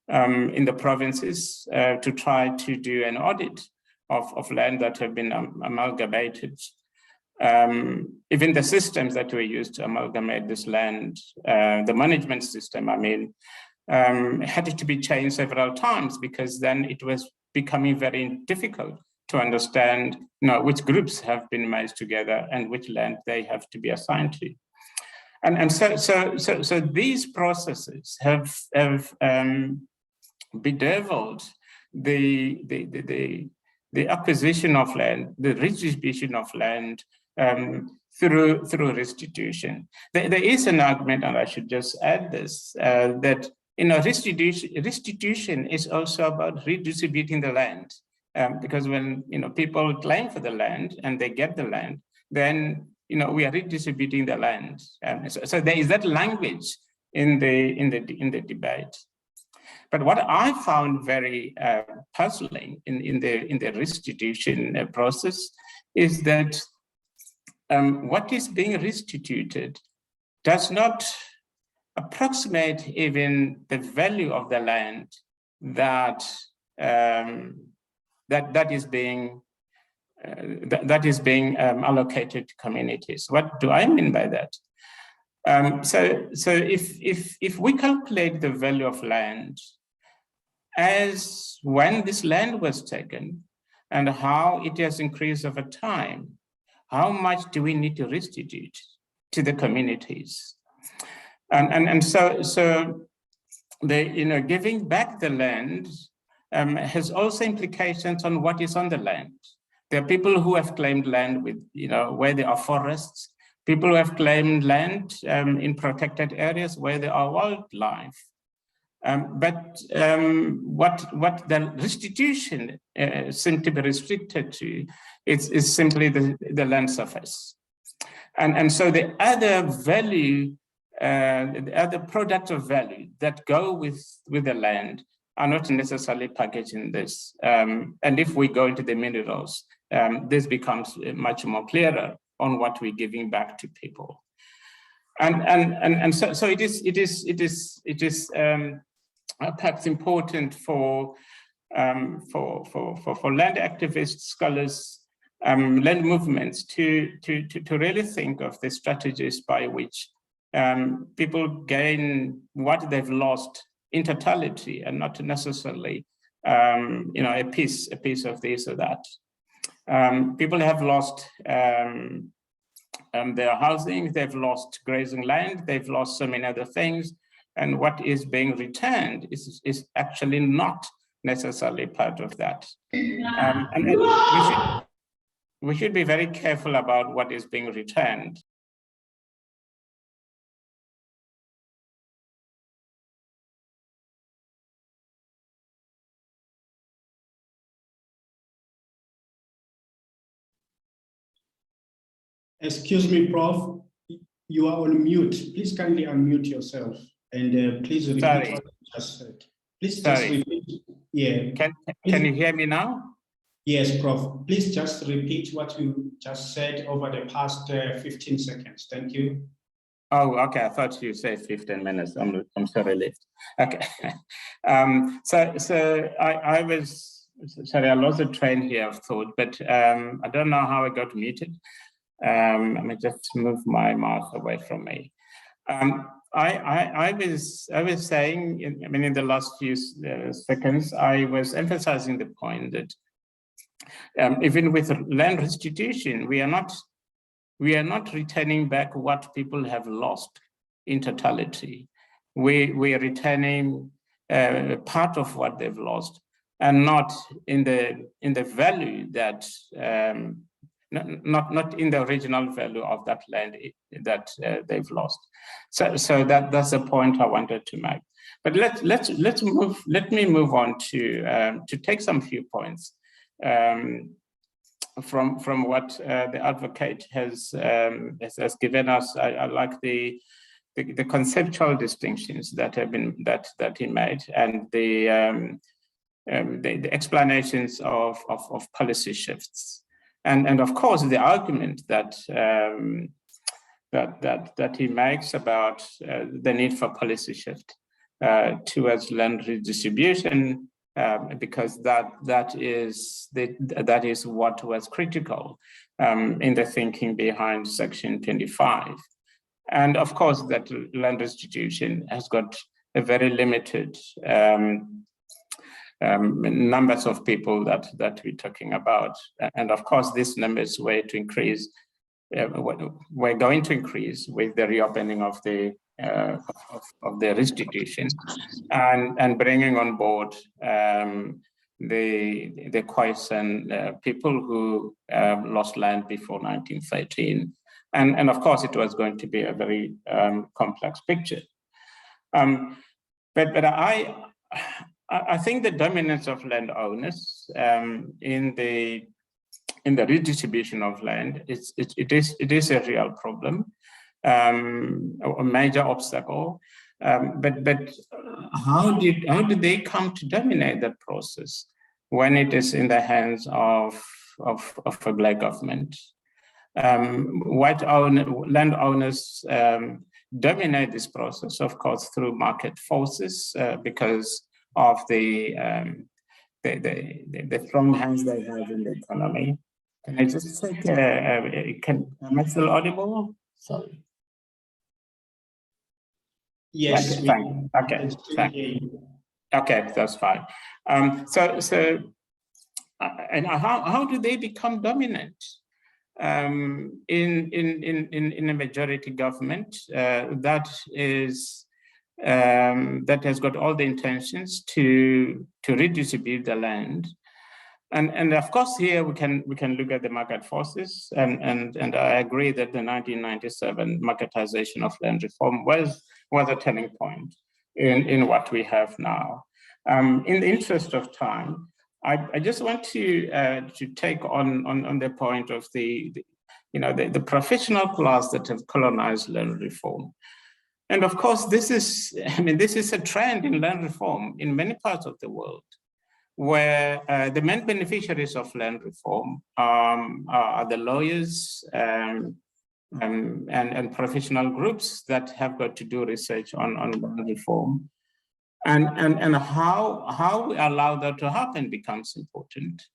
in the provinces to try to do an audit of land that have been amalgamated. Even the systems that were used to amalgamate this land, the management system, had to be changed several times, because then it was becoming very difficult to understand which groups have been merged together and which land they have to be assigned to. And so these processes have bedeviled the acquisition of land, the redistribution of land through restitution. There is an argument, and I should just add this, that restitution is also about redistributing the land, because when people claim for the land and they get the land, then we are redistributing the land. So there is that language in the debate. But what I found very puzzling in the restitution process is that what is being restituted does not approximate even the value of the land that is being allocated to communities. What do I mean by that? So if we calculate the value of land as when this land was taken and how it has increased over time, how much do we need to restitute to the communities? And so the giving back the land has also implications on what is on the land. There are people who have claimed land with where there are forests, people who have claimed land in protected areas where there are wildlife. What the restitution seems to be restricted to is simply the land surface. And so the other value, the other products of value that go with the land are not necessarily packaged in this. And if we go into the minerals, this becomes much more clearer on what we're giving back to people. And so it is perhaps important for land activists, scholars, land movements to really think of the strategies by which people gain what they've lost in totality, and not necessarily a piece of this or that. People have lost their housing, they've lost grazing land, they've lost so many other things, and what is being returned is actually not necessarily part of that. And we should be very careful about what is being returned. Excuse me, Prof. You are on mute. Please kindly unmute yourself, and please repeat what you just said. Please just repeat. Yeah. Can you hear me now? Yes, Prof. Please just repeat what you just said over the past 15 seconds. Thank you. Oh, okay. I thought you said 15 minutes. I'm so relieved. Okay. So I was sorry. I lost the train here of thought, but I don't know how I got muted. Let me just move my mouse away from me. I was saying, in the last few seconds, I was emphasizing the point that even with land restitution, we are not returning back what people have lost in totality. We are returning part of what they've lost, and not in the value that. Not in the original value of that land that they've lost. So that's the point I wanted to make. But let me move on to take some few points from what the advocate has given us. I like the conceptual distinctions that have been that he made, and the explanations of policy shifts. And of course, the argument that he makes about the need for policy shift towards land redistribution, because that is what was critical in the thinking behind Section 25, and of course that land restitution has got a very limited numbers of people that we're talking about, and of course this numbers were to increase. We're going to increase with the reopening of the restitution, and bringing on board the Khoisan people who lost land before 1913, and of course it was going to be a very complex picture. But I think the dominance of landowners in the redistribution of land it is a real problem, a major obstacle. But how did they come to dominate that process when it is in the hands of a black government? White landowners dominate this process, of course, through market forces, because of the strong hands they have in the economy. Can I just take am I still audible? Sorry. Yes. Fine. Okay. Fine. Okay, that's fine. So how do they become dominant in a majority government that has got all the intentions to redistribute the land? And of course, here we can look at the market forces, and I agree that the 1997 marketization of land reform was a turning point. in what we have now. In the interest of time, I just want to take on the point of the professional class that have colonized land reform. And of course, this is a trend in land reform in many parts of the world, where the main beneficiaries of land reform are the lawyers and professional groups that have got to do research on land reform. And how we allow that to happen becomes important.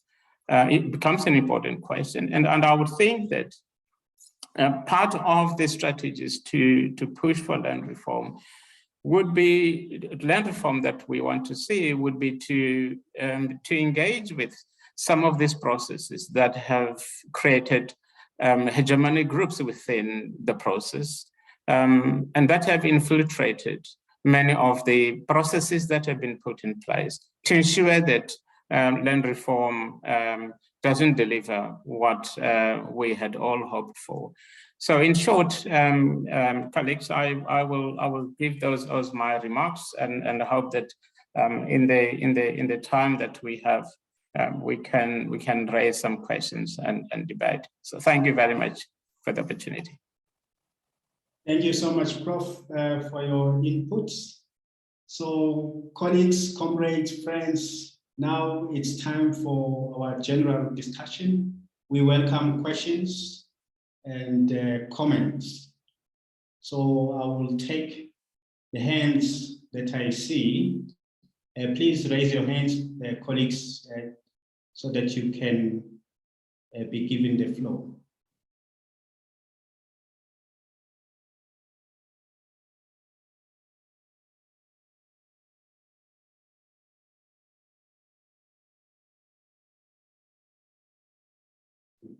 It becomes an important question. And I would think that part of the strategies to push for land reform would be, land reform that we want to see would be to engage with some of these processes that have created hegemonic groups within the process, and that have infiltrated many of the processes that have been put in place to ensure that land reform doesn't deliver what we had all hoped for. So in short, colleagues, I will give those as my remarks, and I hope that in the time that we have, we can raise some questions and debate. So thank you very much for the opportunity. Thank you so much, Prof, for your inputs. So colleagues, comrades, friends, now it's time for our general discussion. We welcome questions and comments. So I will take the hands that I see. Please raise your hands, colleagues, so that you can be given the floor.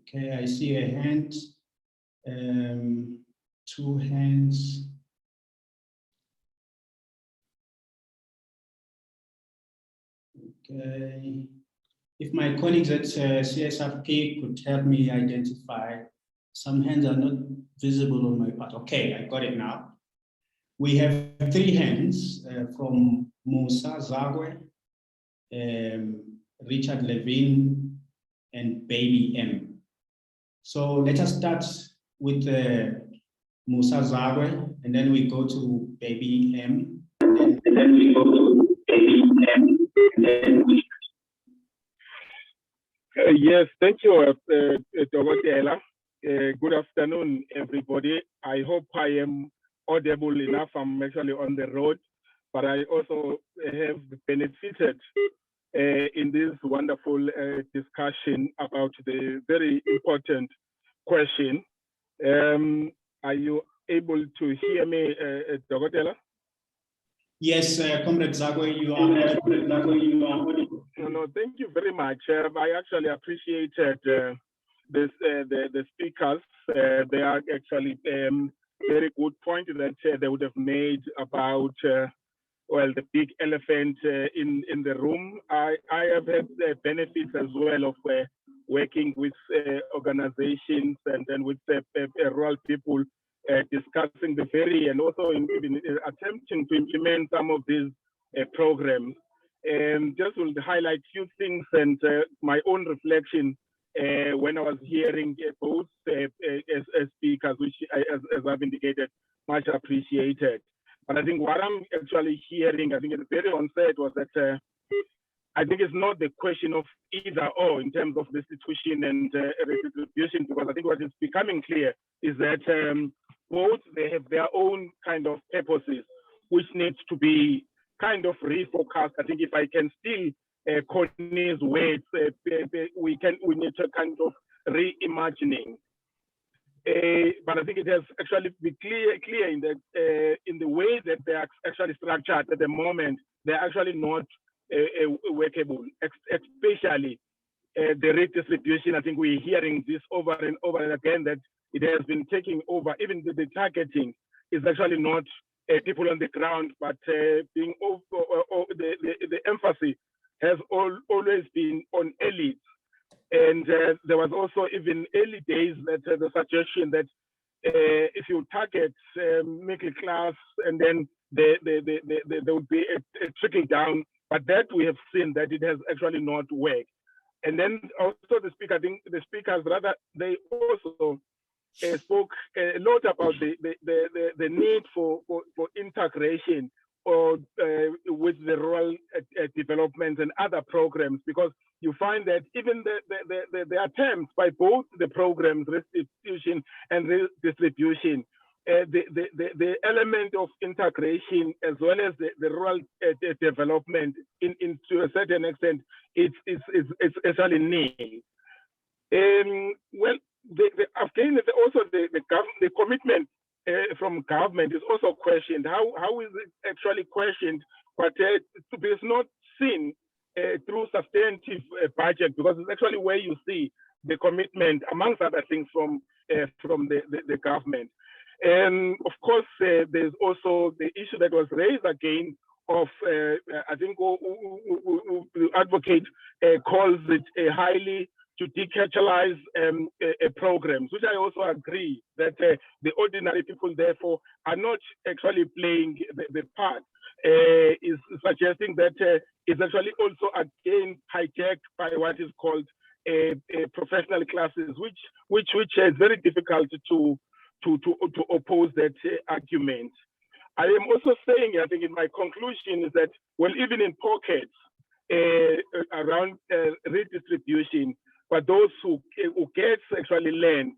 Okay, I see a hand, 2 hands. Okay, if my colleagues at CSRP could help me identify, some hands are not visible on my part. Okay, I got it now. We have 3 hands from Musa Zagwe, Richard Levine, and Baby M. So let us start with Musa Zagwe, and then we go to Baby M. And then we go to Baby M. And then we... Yes, thank you, Dr. Good afternoon, everybody. I hope I am audible enough. I'm actually on the road, but I also have benefited in this wonderful discussion about the very important question. Are you able to hear me, Dr. Yes, Comrade Zagwe, you are audible. No, thank you very much. I actually appreciated the speakers. They are actually very good point that they would have made about well, the big elephant in the room. I have had benefits as well of working with organizations and with rural people discussing the very, and also even attempting to implement some of these programs. Just will highlight few things and my own reflection when I was hearing both as speakers, which as I've indicated, much appreciated. But I think what I'm actually hearing, I think at the very onset, was that I think it's not the question of either or in terms of restitution and redistribution, because I think what is becoming clear is that both they have their own kind of purposes, which needs to be kind of refocused. I think if I can still Courtney's words, we need to kind of reimagining. But I think it has actually been clear in that in the way that they are actually structured at the moment, they're actually not workable, especially the redistribution. I think we're hearing this over and over again that it has been taking over. Even the targeting is actually not people on the ground, but being the emphasis has always been on elites. And there was also even early days that the suggestion that if you target middle class and then there would be a trickle down, but that we have seen that it has actually not worked. And then also the speaker, I think the speakers rather, they also spoke a lot about the need for integration or with the rural development and other programs, because you find that even the attempts by both the programs, restitution and redistribution, the element of integration as well as the rural development to a certain extent, it's actually nil. Well, again, also the commitment from government is also questioned. How is it actually questioned? But it's not seen through substantive budget, because it's actually where you see the commitment, amongst other things, from the government. And of course, there's also the issue that was raised again of, I think, who advocate calls it a highly judicialized programs, which I also agree that the ordinary people, therefore, are not actually playing the part. Is suggesting that it's actually also again hijacked by what is called professional classes, which is very difficult to oppose that argument. I am also saying, I think in my conclusion, is that, well, even in pockets around redistribution, but those who get actually land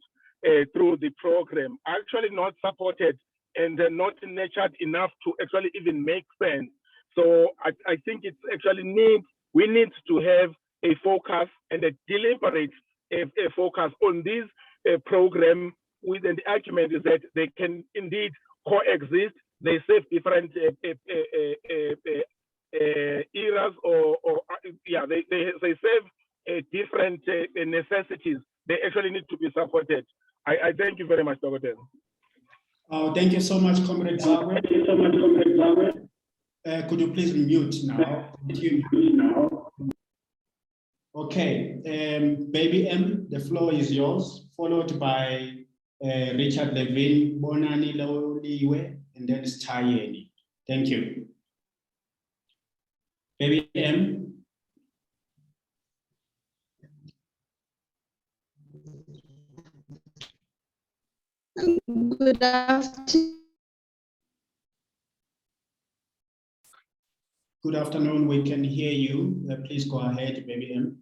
through the program are actually not supported and they're not nurtured enough to actually even make sense. So I think it's actually we need to have a focus and a deliberate focus on this program, with the argument is that they can indeed coexist. They serve different eras, they serve different necessities. They actually need to be supported. I thank you very much, Dr. Thank you so much, Comrade Zawe. Could you please mute now? Thank you. Okay, Baby M, the floor is yours, followed by Richard Levin, Bonani Loliwe, and then Stayeni. Thank you. Baby M. Good afternoon. Good afternoon. We can hear you. Please go ahead, Baby M.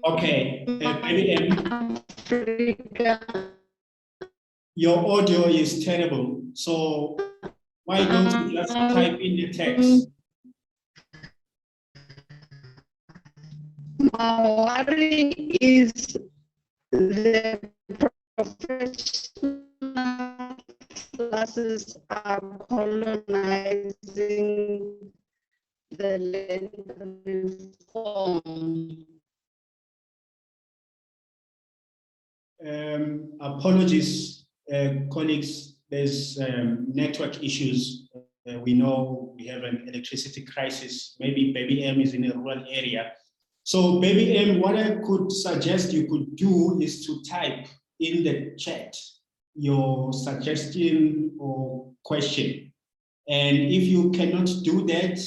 Okay, Baby M. Your audio is terrible. So why don't you just type in the text? My worry is the professional classes are colonizing the land reform. Apologies, colleagues. There's network issues. We know we have an electricity crisis. Maybe Baby M is in a rural area. So Baby M, what I could suggest you could do is to type in the chat your suggestion or question. And if you cannot do that,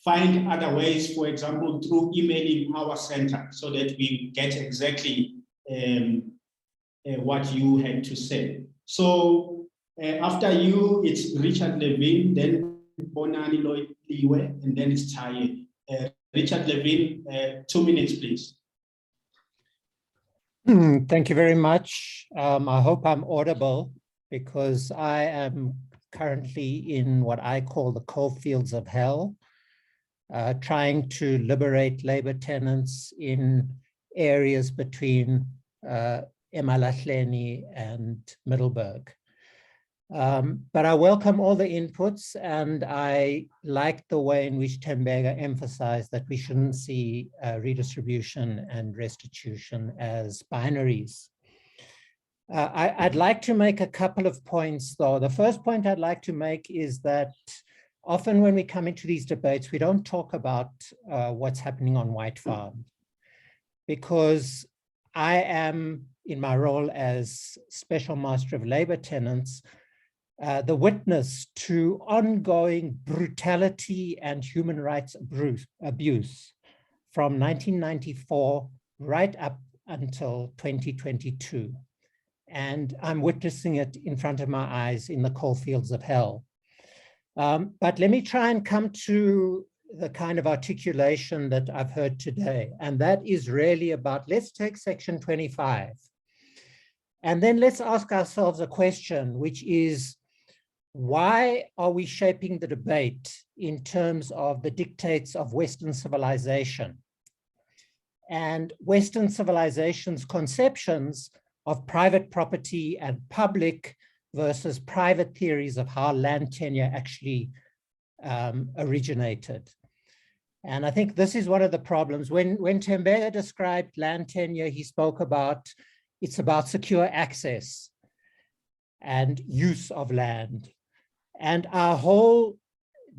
find other ways, for example, through emailing our center so that we get exactly what you had to say. So after you, it's Richard Levin, then Bonani Loiwe, and then it's Taye. Richard Levin, 2 minutes, please. Thank you very much. I hope I'm audible, because I am currently in what I call the coal fields of hell, trying to liberate labor tenants in areas between Emalahleni and Middelburg. But I welcome all the inputs, and I like the way in which Tembega emphasized that we shouldn't see redistribution and restitution as binaries. I'd like to make a couple of points, though. The first point I'd like to make is that often when we come into these debates, we don't talk about what's happening on white farms. because I am, in my role as Special Master of Labor Tenants, the witness to ongoing brutality and human rights abuse from 1994 right up until 2022. And I'm witnessing it in front of my eyes in the coal fields of hell. But let me try and come to the kind of articulation that I've heard today. And that is really about, let's take section 25. And then let's ask ourselves a question, which is, why are we shaping the debate in terms of the dictates of Western civilization and Western civilization's conceptions of private property and public versus private theories of how land tenure actually originated? And I think this is one of the problems. When Tembega described land tenure, he spoke about, it's about secure access and use of land. And our whole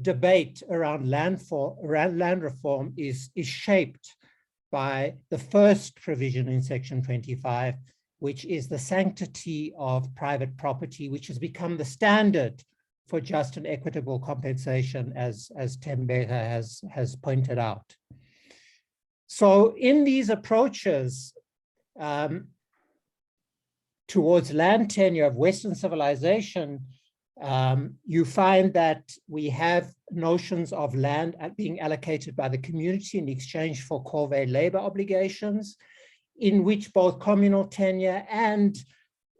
debate around land reform is shaped by the first provision in section 25, which is the sanctity of private property, which has become the standard for just and equitable compensation, as Tembega has pointed out. So in these approaches towards land tenure of Western civilization, you find that we have notions of land being allocated by the community in exchange for corvée labor obligations, in which both communal tenure and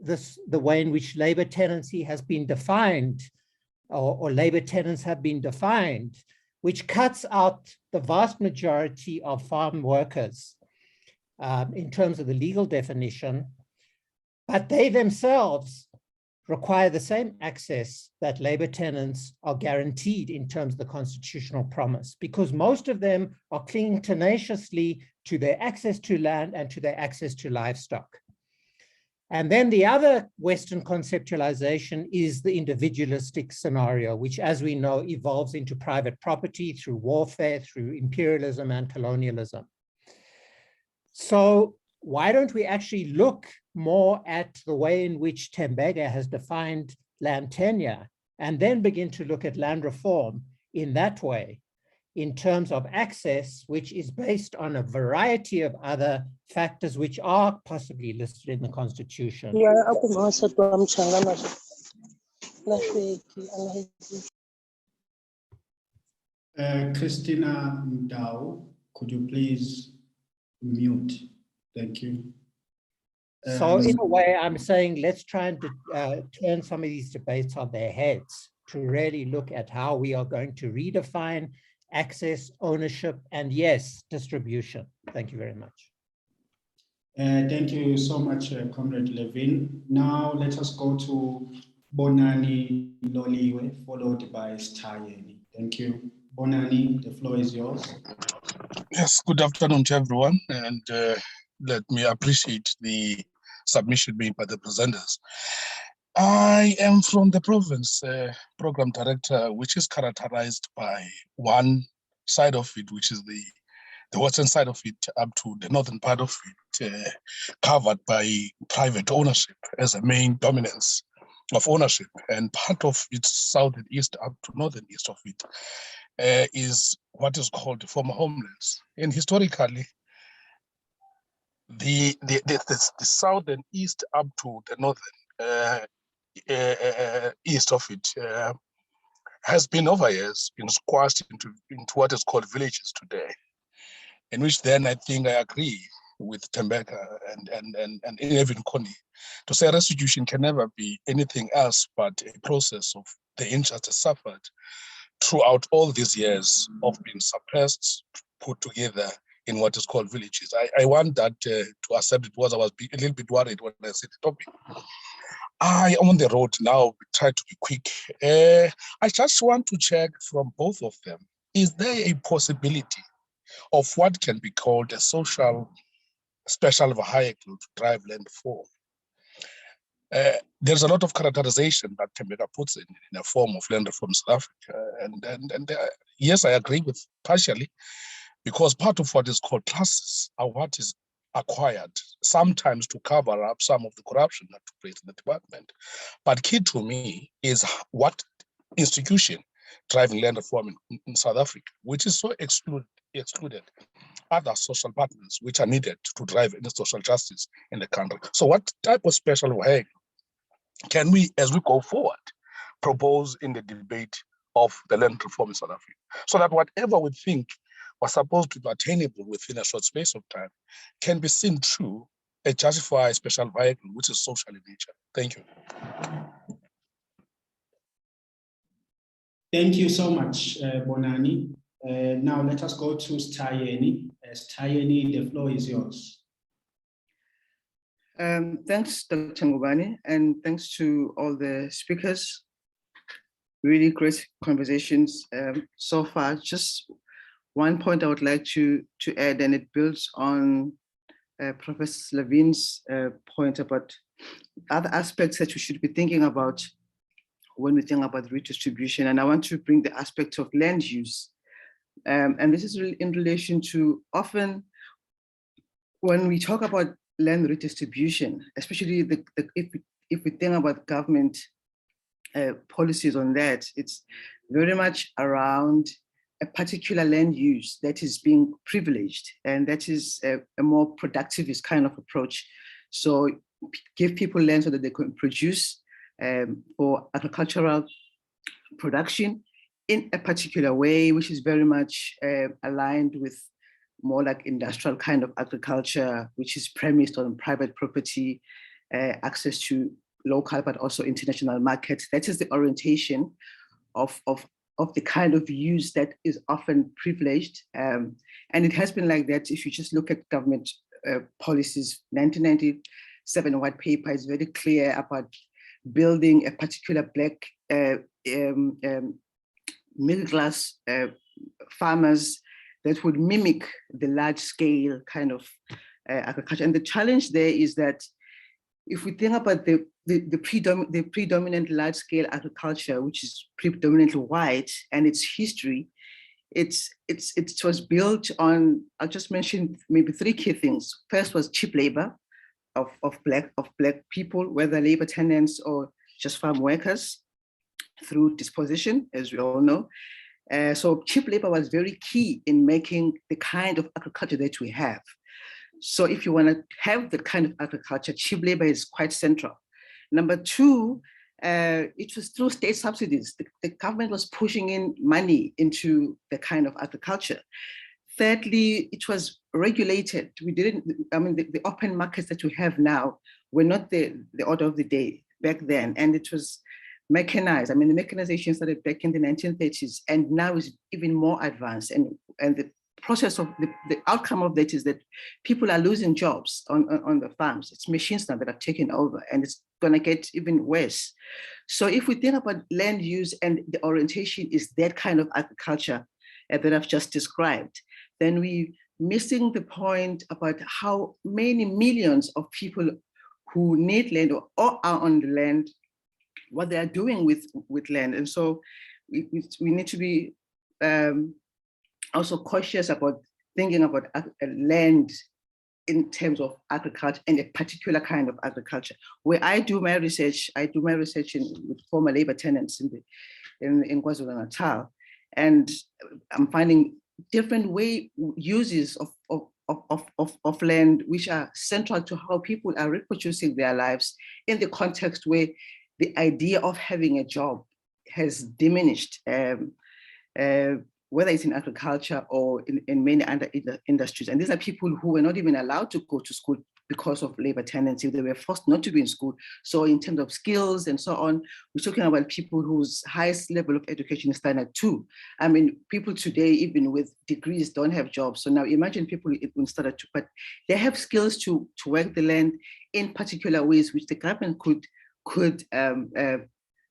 the way in which labor tenancy has been defined, or labor tenants have been defined, which cuts out the vast majority of farm workers in terms of the legal definition, but they themselves require the same access that labor tenants are guaranteed in terms of the constitutional promise, because most of them are clinging tenaciously to their access to land and to their access to livestock. And then the other Western conceptualization is the individualistic scenario, which, as we know, evolves into private property through warfare, through imperialism and colonialism. So why don't we actually look more at the way in which Tembega has defined land tenure, and then begin to look at land reform in that way, in terms of access, which is based on a variety of other factors which are possibly listed in the Constitution. Christina Mdau, could you please mute? Thank you. So in a way, I'm saying, let's try and turn some of these debates on their heads to really look at how we are going to redefine access, ownership, and yes, distribution. Thank you very much. Thank you so much, Comrade Levin. Now let us go to Bonani Loliwe, followed by Stayeni. Thank you. Bonani, the floor is yours. Yes, good afternoon to everyone, and let me appreciate the submission made by the presenters. I am from the province program director, which is characterized by one side of it, which is the western side of it, up to the northern part of it, covered by private ownership as a main dominance of ownership, and part of its south and east up to northern east of it is what is called the former homelands. And historically, the south and east up to the northern east of it has been over years been squashed into what is called villages today, in which then I think I agree with Tembega and even Connie to say restitution can never be anything else but a process of the injustice suffered throughout all these years of being suppressed, put together in what is called villages. I want that to accept it, because I was a little bit worried when I said the topic. I am on the road now, try to be quick. I just want to check from both of them, is there a possibility of what can be called a social special vehicle to drive land reform? There's a lot of characterization that Tembega puts in a form of land reform South Africa. And yes, I agree with partially, because part of what is called classes are what is acquired, sometimes to cover up some of the corruption that took place in the department. But key to me is what institution driving land reform in South Africa, which is so excluded other social partners which are needed to drive any social justice in the country. So what type of special vehicle can we, as we go forward, propose in the debate of the land reform in South Africa, so that whatever we think was supposed to be attainable within a short space of time can be seen through a justified special vehicle which is social in nature. Thank you. Thank you so much, Bonani. Now let us go to Stayeni. Stayeni, the floor is yours. Thanks, Dr. Ngubane, and thanks to all the speakers. Really great conversations so far. Just one point I would like to add, and it builds on Professor Levine's point about other aspects that we should be thinking about when we think about redistribution. And I want to bring the aspect of land use. And this is in relation to often when we talk about land redistribution, especially if we think about government policies on that, it's very much around a particular land use that is being privileged, and that is a more productivist kind of approach. So give people land so that they can produce for agricultural production in a particular way, which is very much aligned with more like industrial kind of agriculture, which is premised on private property, access to local but also international markets. That is the orientation of the kind of use that is often privileged. And it has been like that. If you just look at government policies, 1997 white paper is very clear about building a particular black middle class farmers that would mimic the large scale kind of agriculture. And the challenge there is that if we think about the predominant large scale agriculture, which is predominantly white, and its history, it was built on, I'll just mention maybe three key things. First was cheap labor of black people, whether labor tenants or just farm workers, through disposition, as we all know. So cheap labor was very key in making the kind of agriculture that we have. So if you want to have the kind of agriculture, cheap labor is quite central. Number two, it was through state subsidies. The government was pushing in money into the kind of agriculture. Thirdly, it was regulated. We didn't, I mean, the open markets that we have now were not the order of the day back then. And it was mechanized. I mean, the mechanization started back in the 1930s and now is even more advanced. And the process of the outcome of that is that people are losing jobs on the farms. It's machines now that have taken over, and it's going to get even worse. So if we think about land use and the orientation is that kind of agriculture that I've just described, then we're missing the point about how many millions of people who need land or are on the land, what they are doing with land. And so we need to be also cautious about thinking about land in terms of agriculture and a particular kind of agriculture. Where I do my research with former labor tenants in KwaZulu-Natal, and I'm finding different uses of land which are central to how people are reproducing their lives in the context where the idea of having a job has diminished, whether it's in agriculture or in many other industries. And these are people who were not even allowed to go to school because of labor tenancy. They were forced not to be in school. So in terms of skills and so on, we're talking about people whose highest level of education is standard 2. I mean, people today, even with degrees, don't have jobs. So now imagine people in standard 2, but they have skills to work the land in particular ways which the government could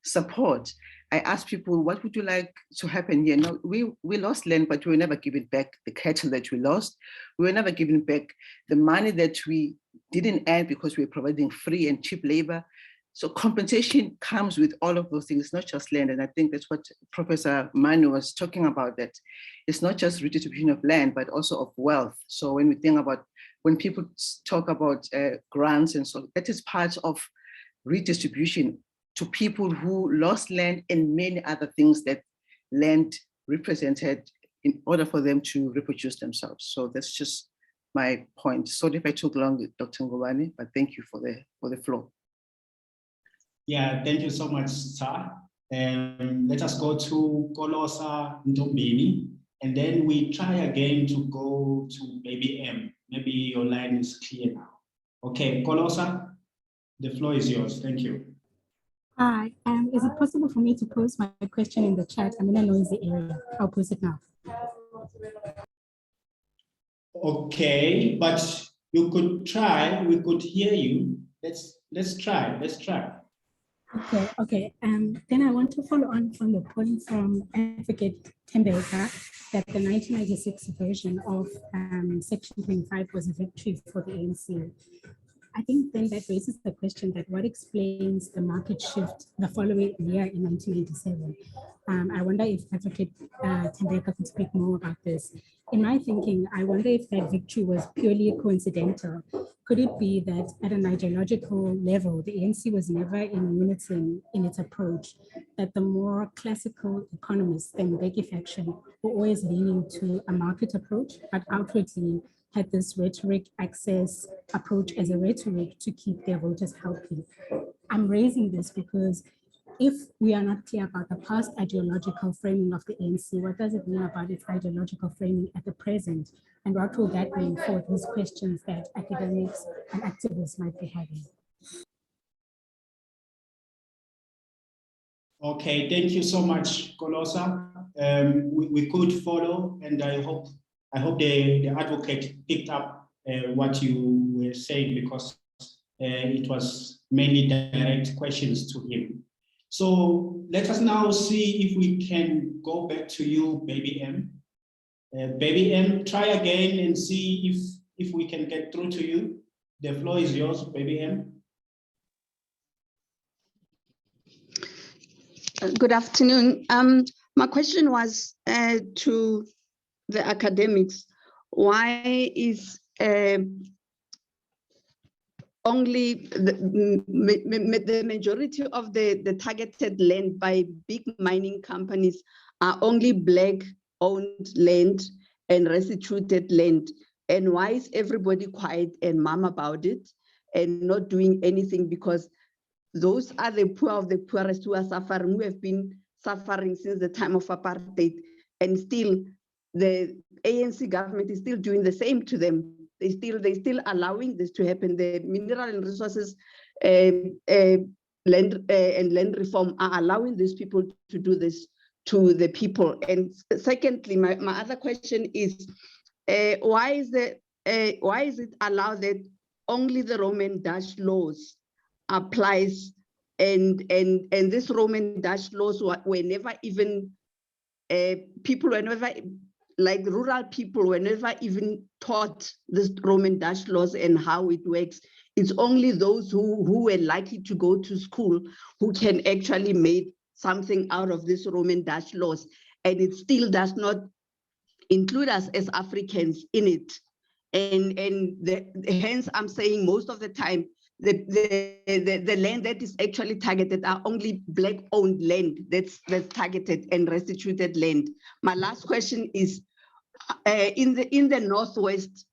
support. I asked people, what would you like to happen here? No, we lost land, but we were never given back the cattle that we lost. We were never given back the money that we didn't earn because we were providing free and cheap labor. So compensation comes with all of those things, not just land. And I think that's what Professor Manu was talking about, that it's not just redistribution of land, but also of wealth. So when we think about when people talk about grants and so, that is part of redistribution to people who lost land and many other things that land represented in order for them to reproduce themselves. So that's just my point. Sorry if I took long, Dr. Ngubane, but thank you for the floor. Yeah, thank you so much, sir. Let us go to Kolosa Ntombini, and then we try again to go to maybe M. Maybe your line is clear now. Okay, Kolosa, the floor is yours. Thank you. Hi, is it possible for me to post my question in the chat? I'm in a noisy area. I'll post it now. Okay, but you could try. We could hear you. Let's try. Okay. Then I want to follow on from the point from Advocate Tembeka that the 1996 version of Section 25 was a victory for the ANC. I think then that raises the question that what explains the market shift the following year in 1997. I wonder if Advocate Tembeka could speak more about this. In my thinking, I wonder if that victory was purely coincidental. Could it be that at an ideological level, the ANC was never in unison in its approach, that the more classical economists than Mbeki faction were always leaning to a market approach, but outwardly had this rhetoric access approach as a rhetoric to keep their voters healthy? I'm raising this because if we are not clear about the past ideological framing of the ANC, what does it mean about its ideological framing at the present? And what will that mean for these questions that academics and activists might be having? Okay, thank you so much, Kolosa. We could follow, and I hope the advocate picked up what you were saying, because it was mainly direct questions to him. So let us now see if we can go back to you, Baby M. Baby M, try again and see if we can get through to you. The floor is yours, Baby M. Good afternoon. My question was to the academics. Why is only the majority of the targeted land by big mining companies are only Black-owned land and restituted land? And why is everybody quiet and mum about it and not doing anything? Because those are the poor of the poorest who are suffering, who have been suffering since the time of apartheid. And still, the ANC government is still doing the same to them. They still allowing this to happen. The mineral and resources land and land reform are allowing these people to do this to the people. And secondly, my other question is, why is it allowed that only the Roman Dutch laws applies, and this Roman Dutch laws were never even people were never, like rural people were never even taught this Roman Dutch laws and how it works. It's only those who were likely to go to school who can actually make something out of this Roman Dutch laws, and it still does not include us as Africans in it. And hence I'm saying most of the time the land that is actually targeted are only Black-owned land that's targeted and restituted land. My last question is, in the Northwest,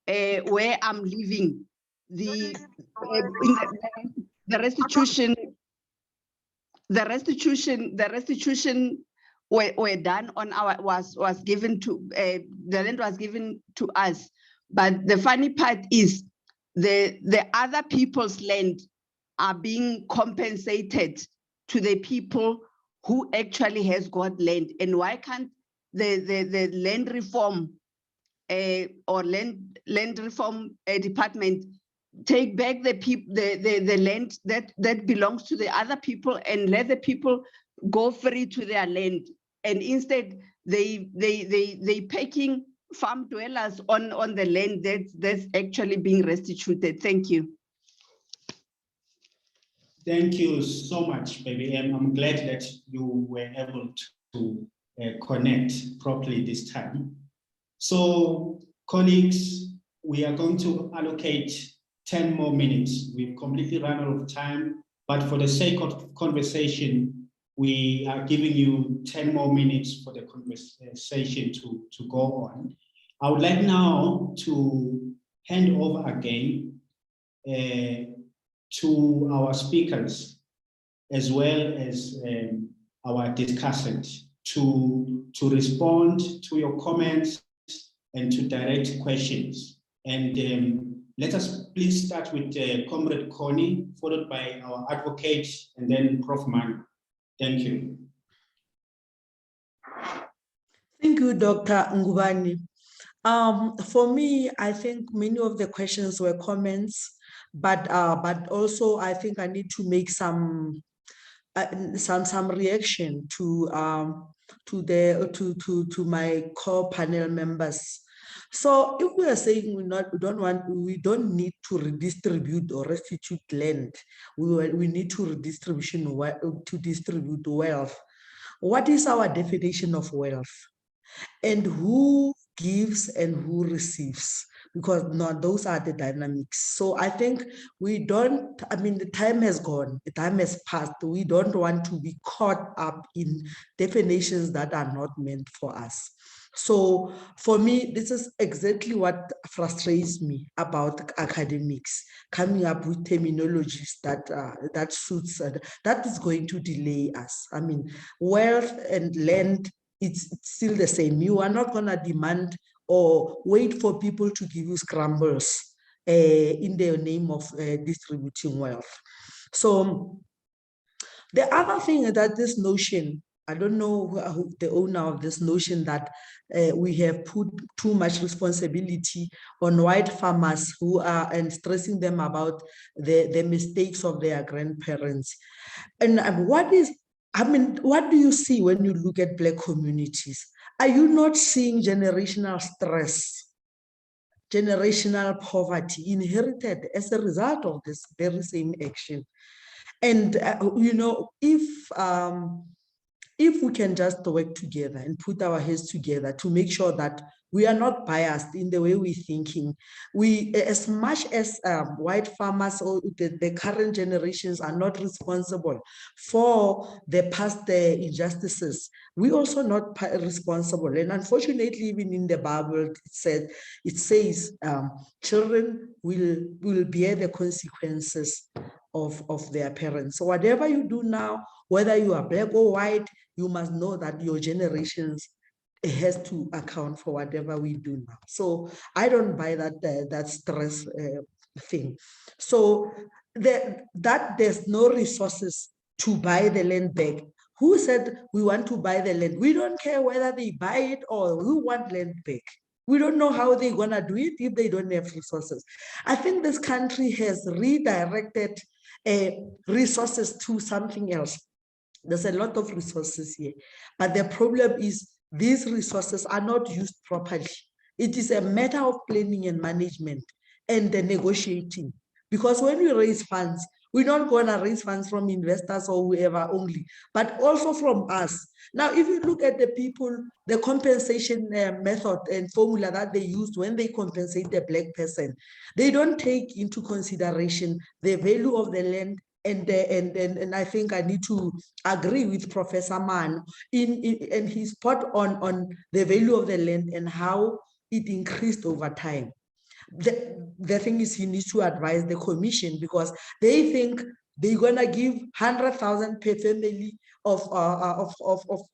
where I'm living, the restitution were done on our was given to the land was given to us. But the funny part is the other people's land are being compensated to the people who actually has got land. And why can't the land reform or land reform department take back the land that belongs to the other people and let the people go free to their land? And instead they packing farm dwellers on the land that's actually being restituted. Thank you. Thank you so much, Baby M. I'm glad that you were able to connect properly this time. So, colleagues, we are going to allocate 10 more minutes. We've completely run out of time, but for the sake of conversation, we are giving you 10 more minutes for the conversation to go on. I would like now to hand over again to our speakers, as well as our discussants, to respond to your comments and to direct questions. And let us please start with Comrade Connie, followed by our advocate, and then Prof. Manu. Thank you. Thank you, Dr. Ngubane. For me, I think many of the questions were comments, but also I think I need to make some reaction to my core panel members. So if we are saying we don't need to redistribute or restitute land, we need to distribute wealth. What is our definition of wealth? And who gives and who receives? Because those are the dynamics. So I think the time has gone, the time has passed. We don't want to be caught up in definitions that are not meant for us. So for me, this is exactly what frustrates me about academics, coming up with terminologies that suits, that is going to delay us. I mean, wealth and land, it's still the same. You are not going to demand or wait for people to give you scrambles in the name of distributing wealth. So the other thing is that this notion, I don't know who the owner of this notion that we have put too much responsibility on white farmers who are, and stressing them about the mistakes of their grandparents. And what do you see when you look at Black communities? Are you not seeing generational stress, generational poverty inherited as a result of this very same action? And if we can just work together and put our heads together to make sure that we are not biased in the way we're thinking, as much as white farmers or the current generations are not responsible for the past injustices, we also not responsible. And unfortunately, even in the Bible, it says children will bear the consequences of their parents. So whatever you do now, whether you are Black or white, you must know that your generations has to account for whatever we do now. So I don't buy that stress thing. So that there's no resources to buy the land back. Who said we want to buy the land? We don't care whether they buy it or who want land back. We don't know how they're gonna do it if they don't have resources. I think this country has redirected resources to something else. There's a lot of resources here, but the problem is these resources are not used properly. It is a matter of planning and management and the negotiating. Because when we raise funds, we're not going to raise funds from investors or whoever only, but also from us. Now, if you look at the people, the compensation method and formula that they used when they compensate the Black person, they don't take into consideration the value of the land. And I think I need to agree with Professor Mann and his spot on the value of the land and how it increased over time. The thing is, he needs to advise the commission because they think they're gonna give 100,000 per family of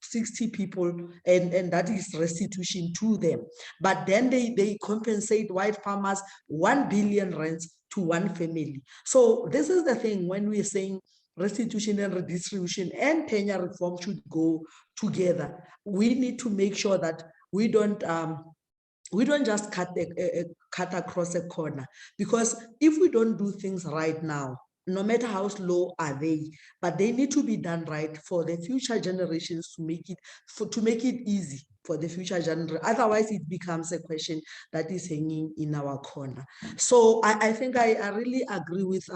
60 people, and that is restitution to them. But then they compensate white farmers 1 billion rands to one family. So this is the thing when we're saying restitution and redistribution and tenure reform should go together. We need to make sure that we don't just cut across a corner, because if we don't do things right now, no matter how slow are they, but they need to be done right for the future generations to make it easy for the future genre. Otherwise, it becomes a question that is hanging in our corner. So I think I really agree with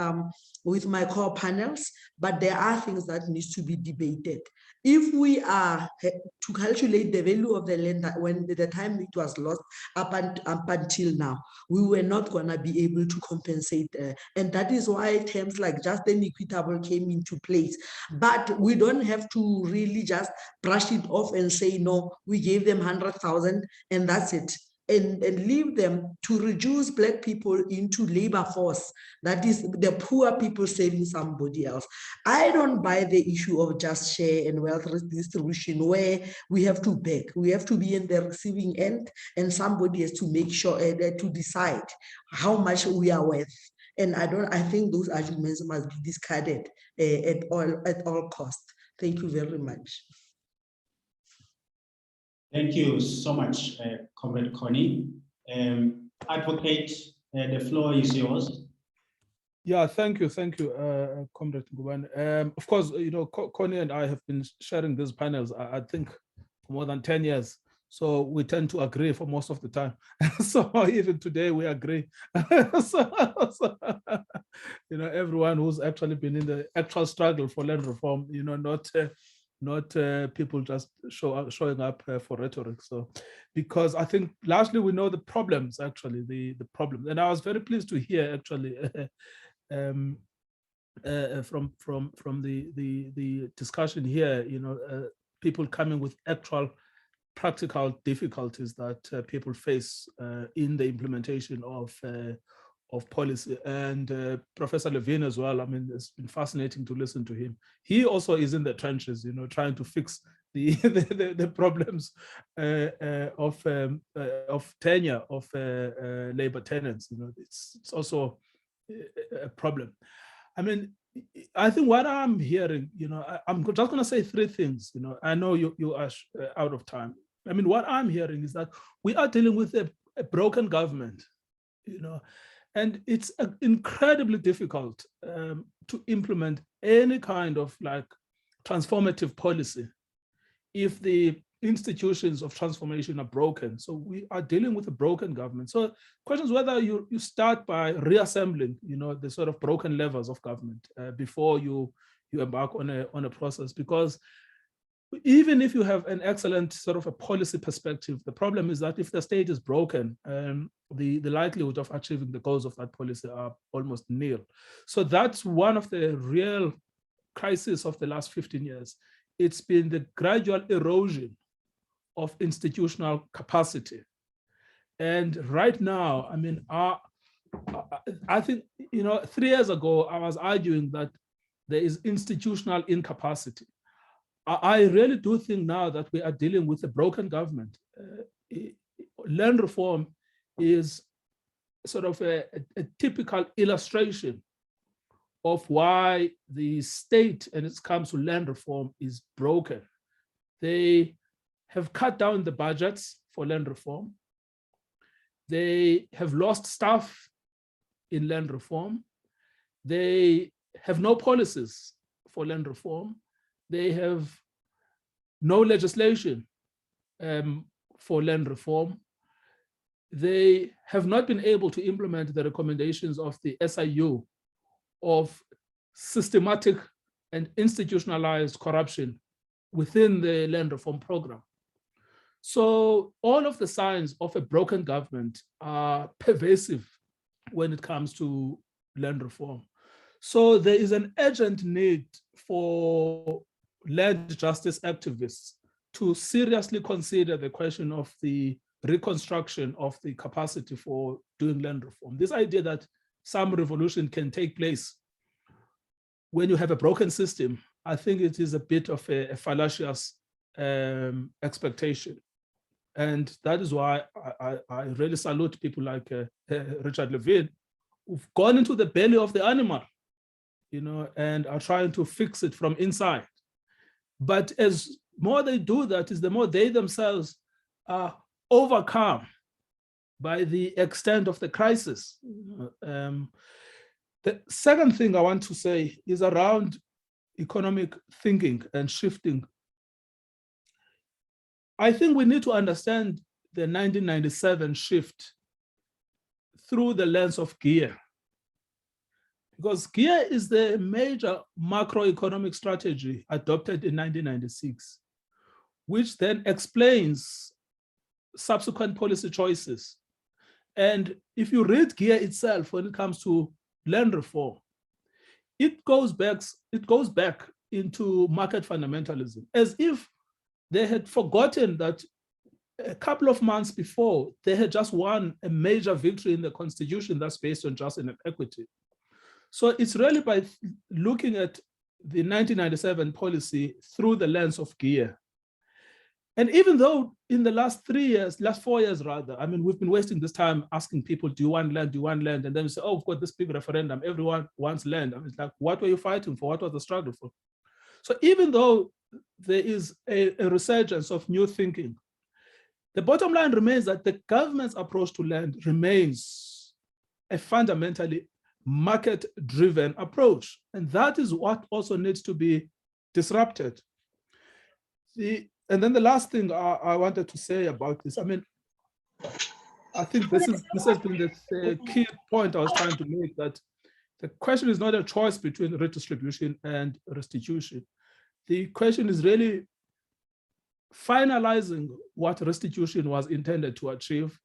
my core panels, but there are things that needs to be debated. If we are to calculate the value of the land that when the time it was lost up until now, we were not going to be able to compensate. And that is why terms like just and equitable came into place. But we don't have to really just brush it off and say, no, we gave them 100,000 and that's it. And leave them to reduce Black people into labor force. That is the poor people saving somebody else. I don't buy the issue of just share and wealth redistribution where we have to beg. We have to be in the receiving end and somebody has to make sure to decide how much we are worth. And I think those arguments must be discarded at all costs. Thank you very much. Thank you so much, Comrade Connie. Advocate, the floor is yours. Yeah, thank you, Comrade Ngubane. Of course, you know, Connie and I have been sharing these panels, I think, for more than 10 years. So we tend to agree for most of the time. So even today we agree. so, you know, everyone who's actually been in the actual struggle for land reform, you know, not people just showing up for rhetoric. So, because I think largely we know the problems, actually, the problems. And I was very pleased to hear actually from the discussion here, you know, people coming with actual practical difficulties that people face in the implementation of policy. And Professor Levine as well, I mean, it's been fascinating to listen to him. He also is in the trenches, you know, trying to fix the problems of tenure of labor tenants. You know, it's also a problem. I mean, I think what I'm hearing, you know, I'm just going to say three things. You know, I know you are out of time. I mean, what I'm hearing is that we are dealing with a broken government, you know, and it's incredibly difficult to implement any kind of like transformative policy if the institutions of transformation are broken. So we are dealing with a broken government. So question is whether you start by reassembling, you know, the sort of broken levers of government before you embark on a process. Because even if you have an excellent sort of a policy perspective, the problem is that if the state is broken, the likelihood of achieving the goals of that policy are almost nil. So that's one of the real crises of the last 15 years. It's been the gradual erosion of institutional capacity. And right now, I mean, I think, you know, 3 years ago, I was arguing that there is institutional incapacity. I really do think now that we are dealing with a broken government. Land reform is sort of a typical illustration of why the state, and it comes to land reform, is broken. They have cut down the budgets for land reform. They have lost staff in land reform. They have no policies for land reform. They have no legislation for land reform. They have not been able to implement the recommendations of the SIU of systematic and institutionalized corruption within the land reform program. So all of the signs of a broken government are pervasive when it comes to land reform. So there is an urgent need for land justice activists to seriously consider the question of the reconstruction of the capacity for doing land reform. This idea that some revolution can take place when you have a broken system, I think it is a bit of a fallacious expectation. And that is why I really salute people like Richard Levine, who've gone into the belly of the animal, you know, and are trying to fix it from inside. But as more they do that, is the more they themselves are overcome by the extent of the crisis. The second thing I want to say is around economic thinking and shifting. I think we need to understand the 1997 shift through the lens of GEAR. Because GEAR is the major macroeconomic strategy adopted in 1996, which then explains subsequent policy choices. And if you read GEAR itself, when it comes to land reform, it goes back into market fundamentalism, as if they had forgotten that a couple of months before, they had just won a major victory in the constitution that's based on justice and equity. So it's really by looking at the 1997 policy through the lens of GEAR. And even though in the last 4 years rather, I mean, we've been wasting this time asking people, do you want land, do you want land? And then we say, oh, we've got this big referendum, everyone wants land. I mean, it's like, what were you fighting for? What was the struggle for? So even though there is a resurgence of new thinking, the bottom line remains that the government's approach to land remains a fundamentally market-driven approach. And that is what also needs to be disrupted. And then the last thing I wanted to say about this, I mean, I think this has been the key point I was trying to make, that the question is not a choice between redistribution and restitution. The question is really finalizing what restitution was intended to achieve.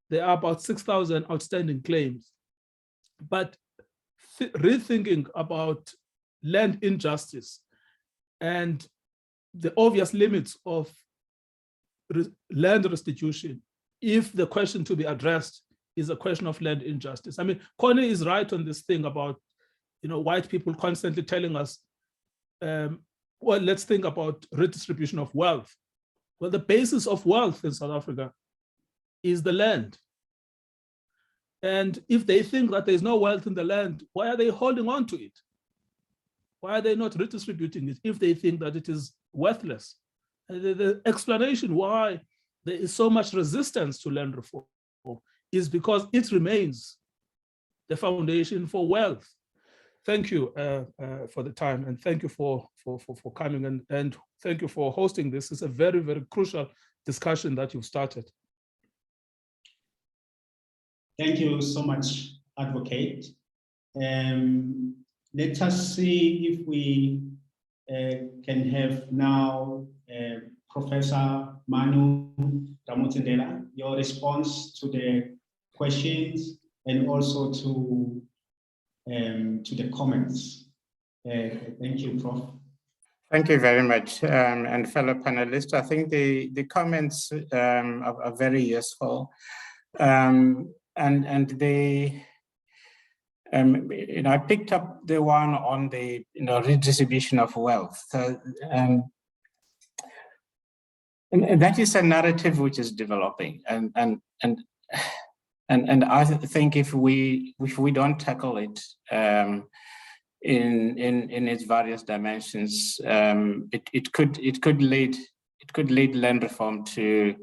There are about 6,000 outstanding claims, but rethinking about land injustice and the obvious limits of land restitution, if the question to be addressed is a question of land injustice. I mean, Connie is right on this thing about, white people constantly telling us, well, let's think about redistribution of wealth. Well, the basis of wealth in South Africa is the land. And if they think that there's no wealth in the land, why are they holding on to it? Why are they not redistributing it if they think that it is worthless? And the explanation why there is so much resistance to land reform is because it remains the foundation for wealth. Thank you for the time, and thank you for coming, and thank you for hosting this. It's a very, very crucial discussion that you've started. Thank you so much, Advocate. Let us see if we can have now Professor Manu Ramotendela, your response to the questions and also to the comments. Thank you, Prof. Thank you very much, and fellow panelists. I think the comments are very useful, and they, I picked up the one on the redistribution of wealth, and that is a narrative which is developing, and I think if we don't tackle it in its various dimensions, it could lead land reform to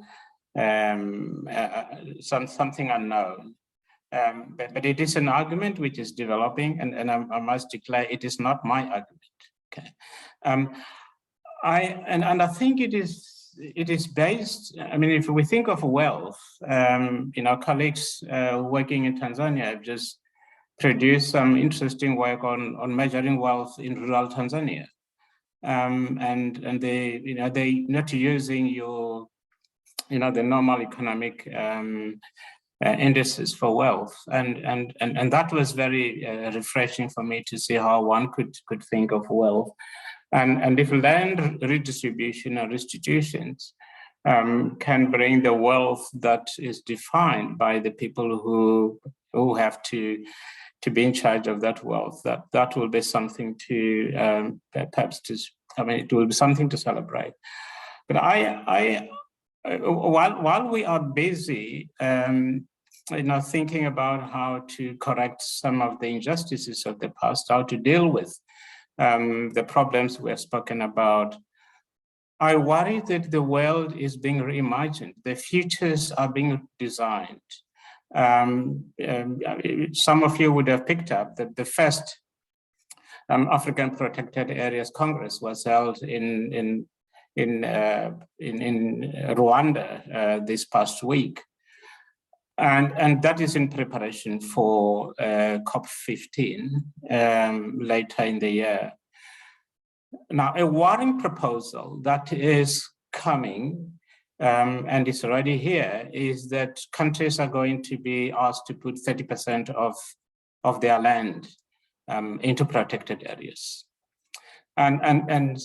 something unknown. But it is an argument which is developing, and I must declare it is not my argument. Okay, I think it is based. I mean, if we think of wealth, colleagues working in Tanzania have just produced some interesting work on measuring wealth in rural Tanzania, and they not using the normal economic indices for wealth, and that was very refreshing for me to see how one could think of wealth, and if land redistribution or restitutions can bring the wealth that is defined by the people who have to be in charge of that wealth, that will be something to it will be something to celebrate. But while we are busy, thinking about how to correct some of the injustices of the past, how to deal with the problems we have spoken about, I worry that the world is being reimagined. The futures are being designed. Some of you would have picked up that the first African Protected Areas Congress was held in in Rwanda this past week. And that is in preparation for COP15 later in the year. Now, a worrying proposal that is coming and is already here is that countries are going to be asked to put 30% of their land into protected areas. And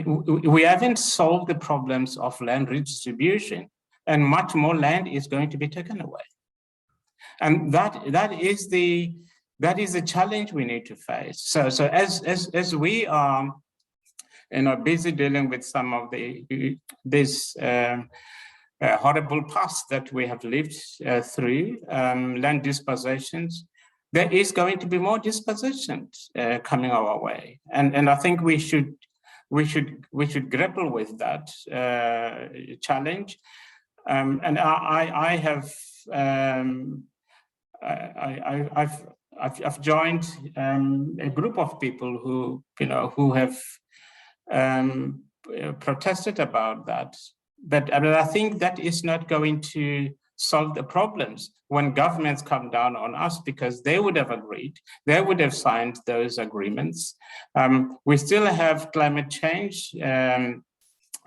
we haven't solved the problems of land redistribution, and much more land is going to be taken away. And that is the challenge we need to face. So as we are busy dealing with some of this horrible past that we have lived through, land dispossessions, there is going to be more dispossessions coming our way, and I think we should grapple with that challenge. And I've joined a group of people who have protested about that, but I think that is not going to solve the problems when governments come down on us, because they would have agreed, they would have signed those agreements. We still have climate change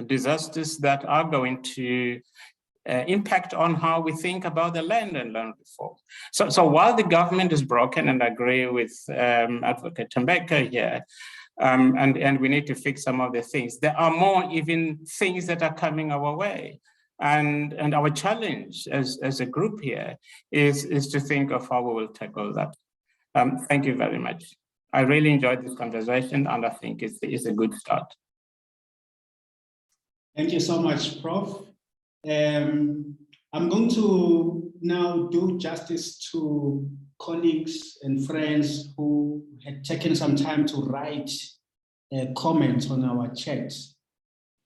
disasters that are going to impact on how we think about the land and land reform. So while the government is broken, and I agree with Advocate Tembeka here, and we need to fix some of the things, there are more even things that are coming our way. And our challenge as a group here is to think of how we will tackle that. Thank you very much. I really enjoyed this conversation, and I think it's a good start. Thank you so much, Prof. I'm going to now do justice to colleagues and friends who had taken some time to write comments on our chat.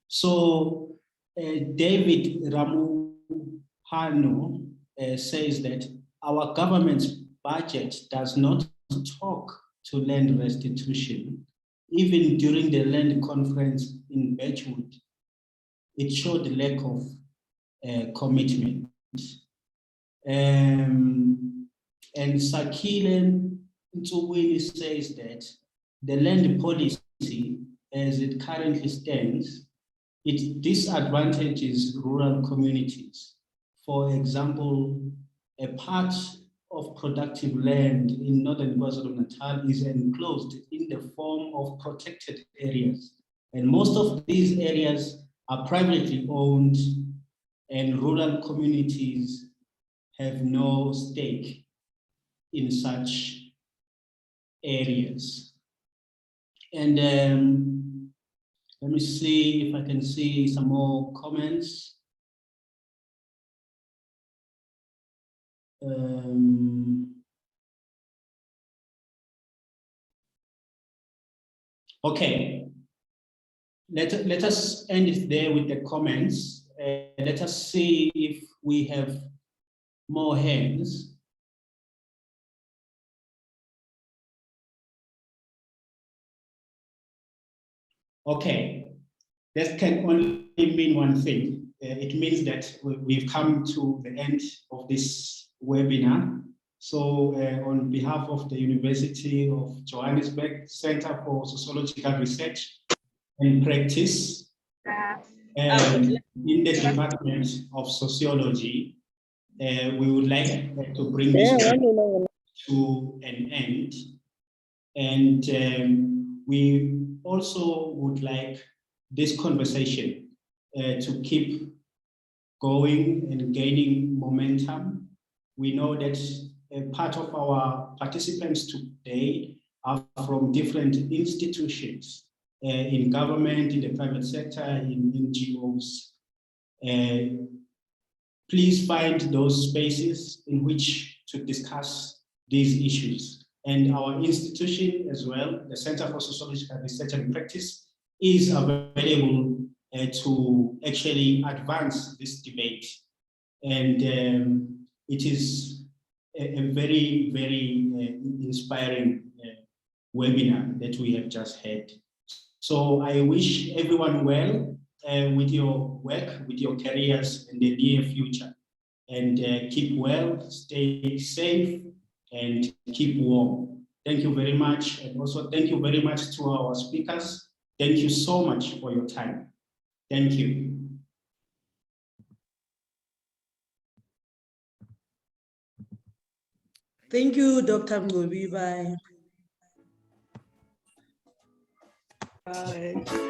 So David Ramuhano says that our government's budget does not talk to land restitution. Even during the land conference in Birchwood, it showed the lack of commitment. And Sakile Ntsubweni says that the land policy, as it currently stands, it disadvantages rural communities. For example, a part of productive land in northern KwaZulu-Natal is enclosed in the form of protected areas. And most of these areas are privately owned, and rural communities have no stake in such areas. And let me see if I can see some more comments. Okay, let us end it there with the comments. Let us see if we have more hands. Okay, that can only mean one thing. It means that we've come to the end of this webinar. So on behalf of the University of Johannesburg Center for Sociological Research and Practice, and in the Department of Sociology, we would like to bring this to an end. And we also would like this conversation to keep going and gaining momentum. We know that part of our participants today are from different institutions in government, in the private sector, in NGOs. Please find those spaces in which to discuss these issues. And our institution as well, the Center for Sociological Research and Practice, is available to actually advance this debate. And it is a very, very inspiring webinar that we have just had. So I wish everyone well. with your work, with your careers in the near future. And keep well, stay safe, and keep warm. Thank you very much. And also thank you very much to our speakers. Thank you so much for your time. Thank you. Thank you, Dr. Ngobi. Bye. Bye.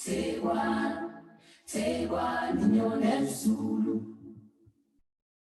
Tegwa, Tegwa, Ninyone Zulu.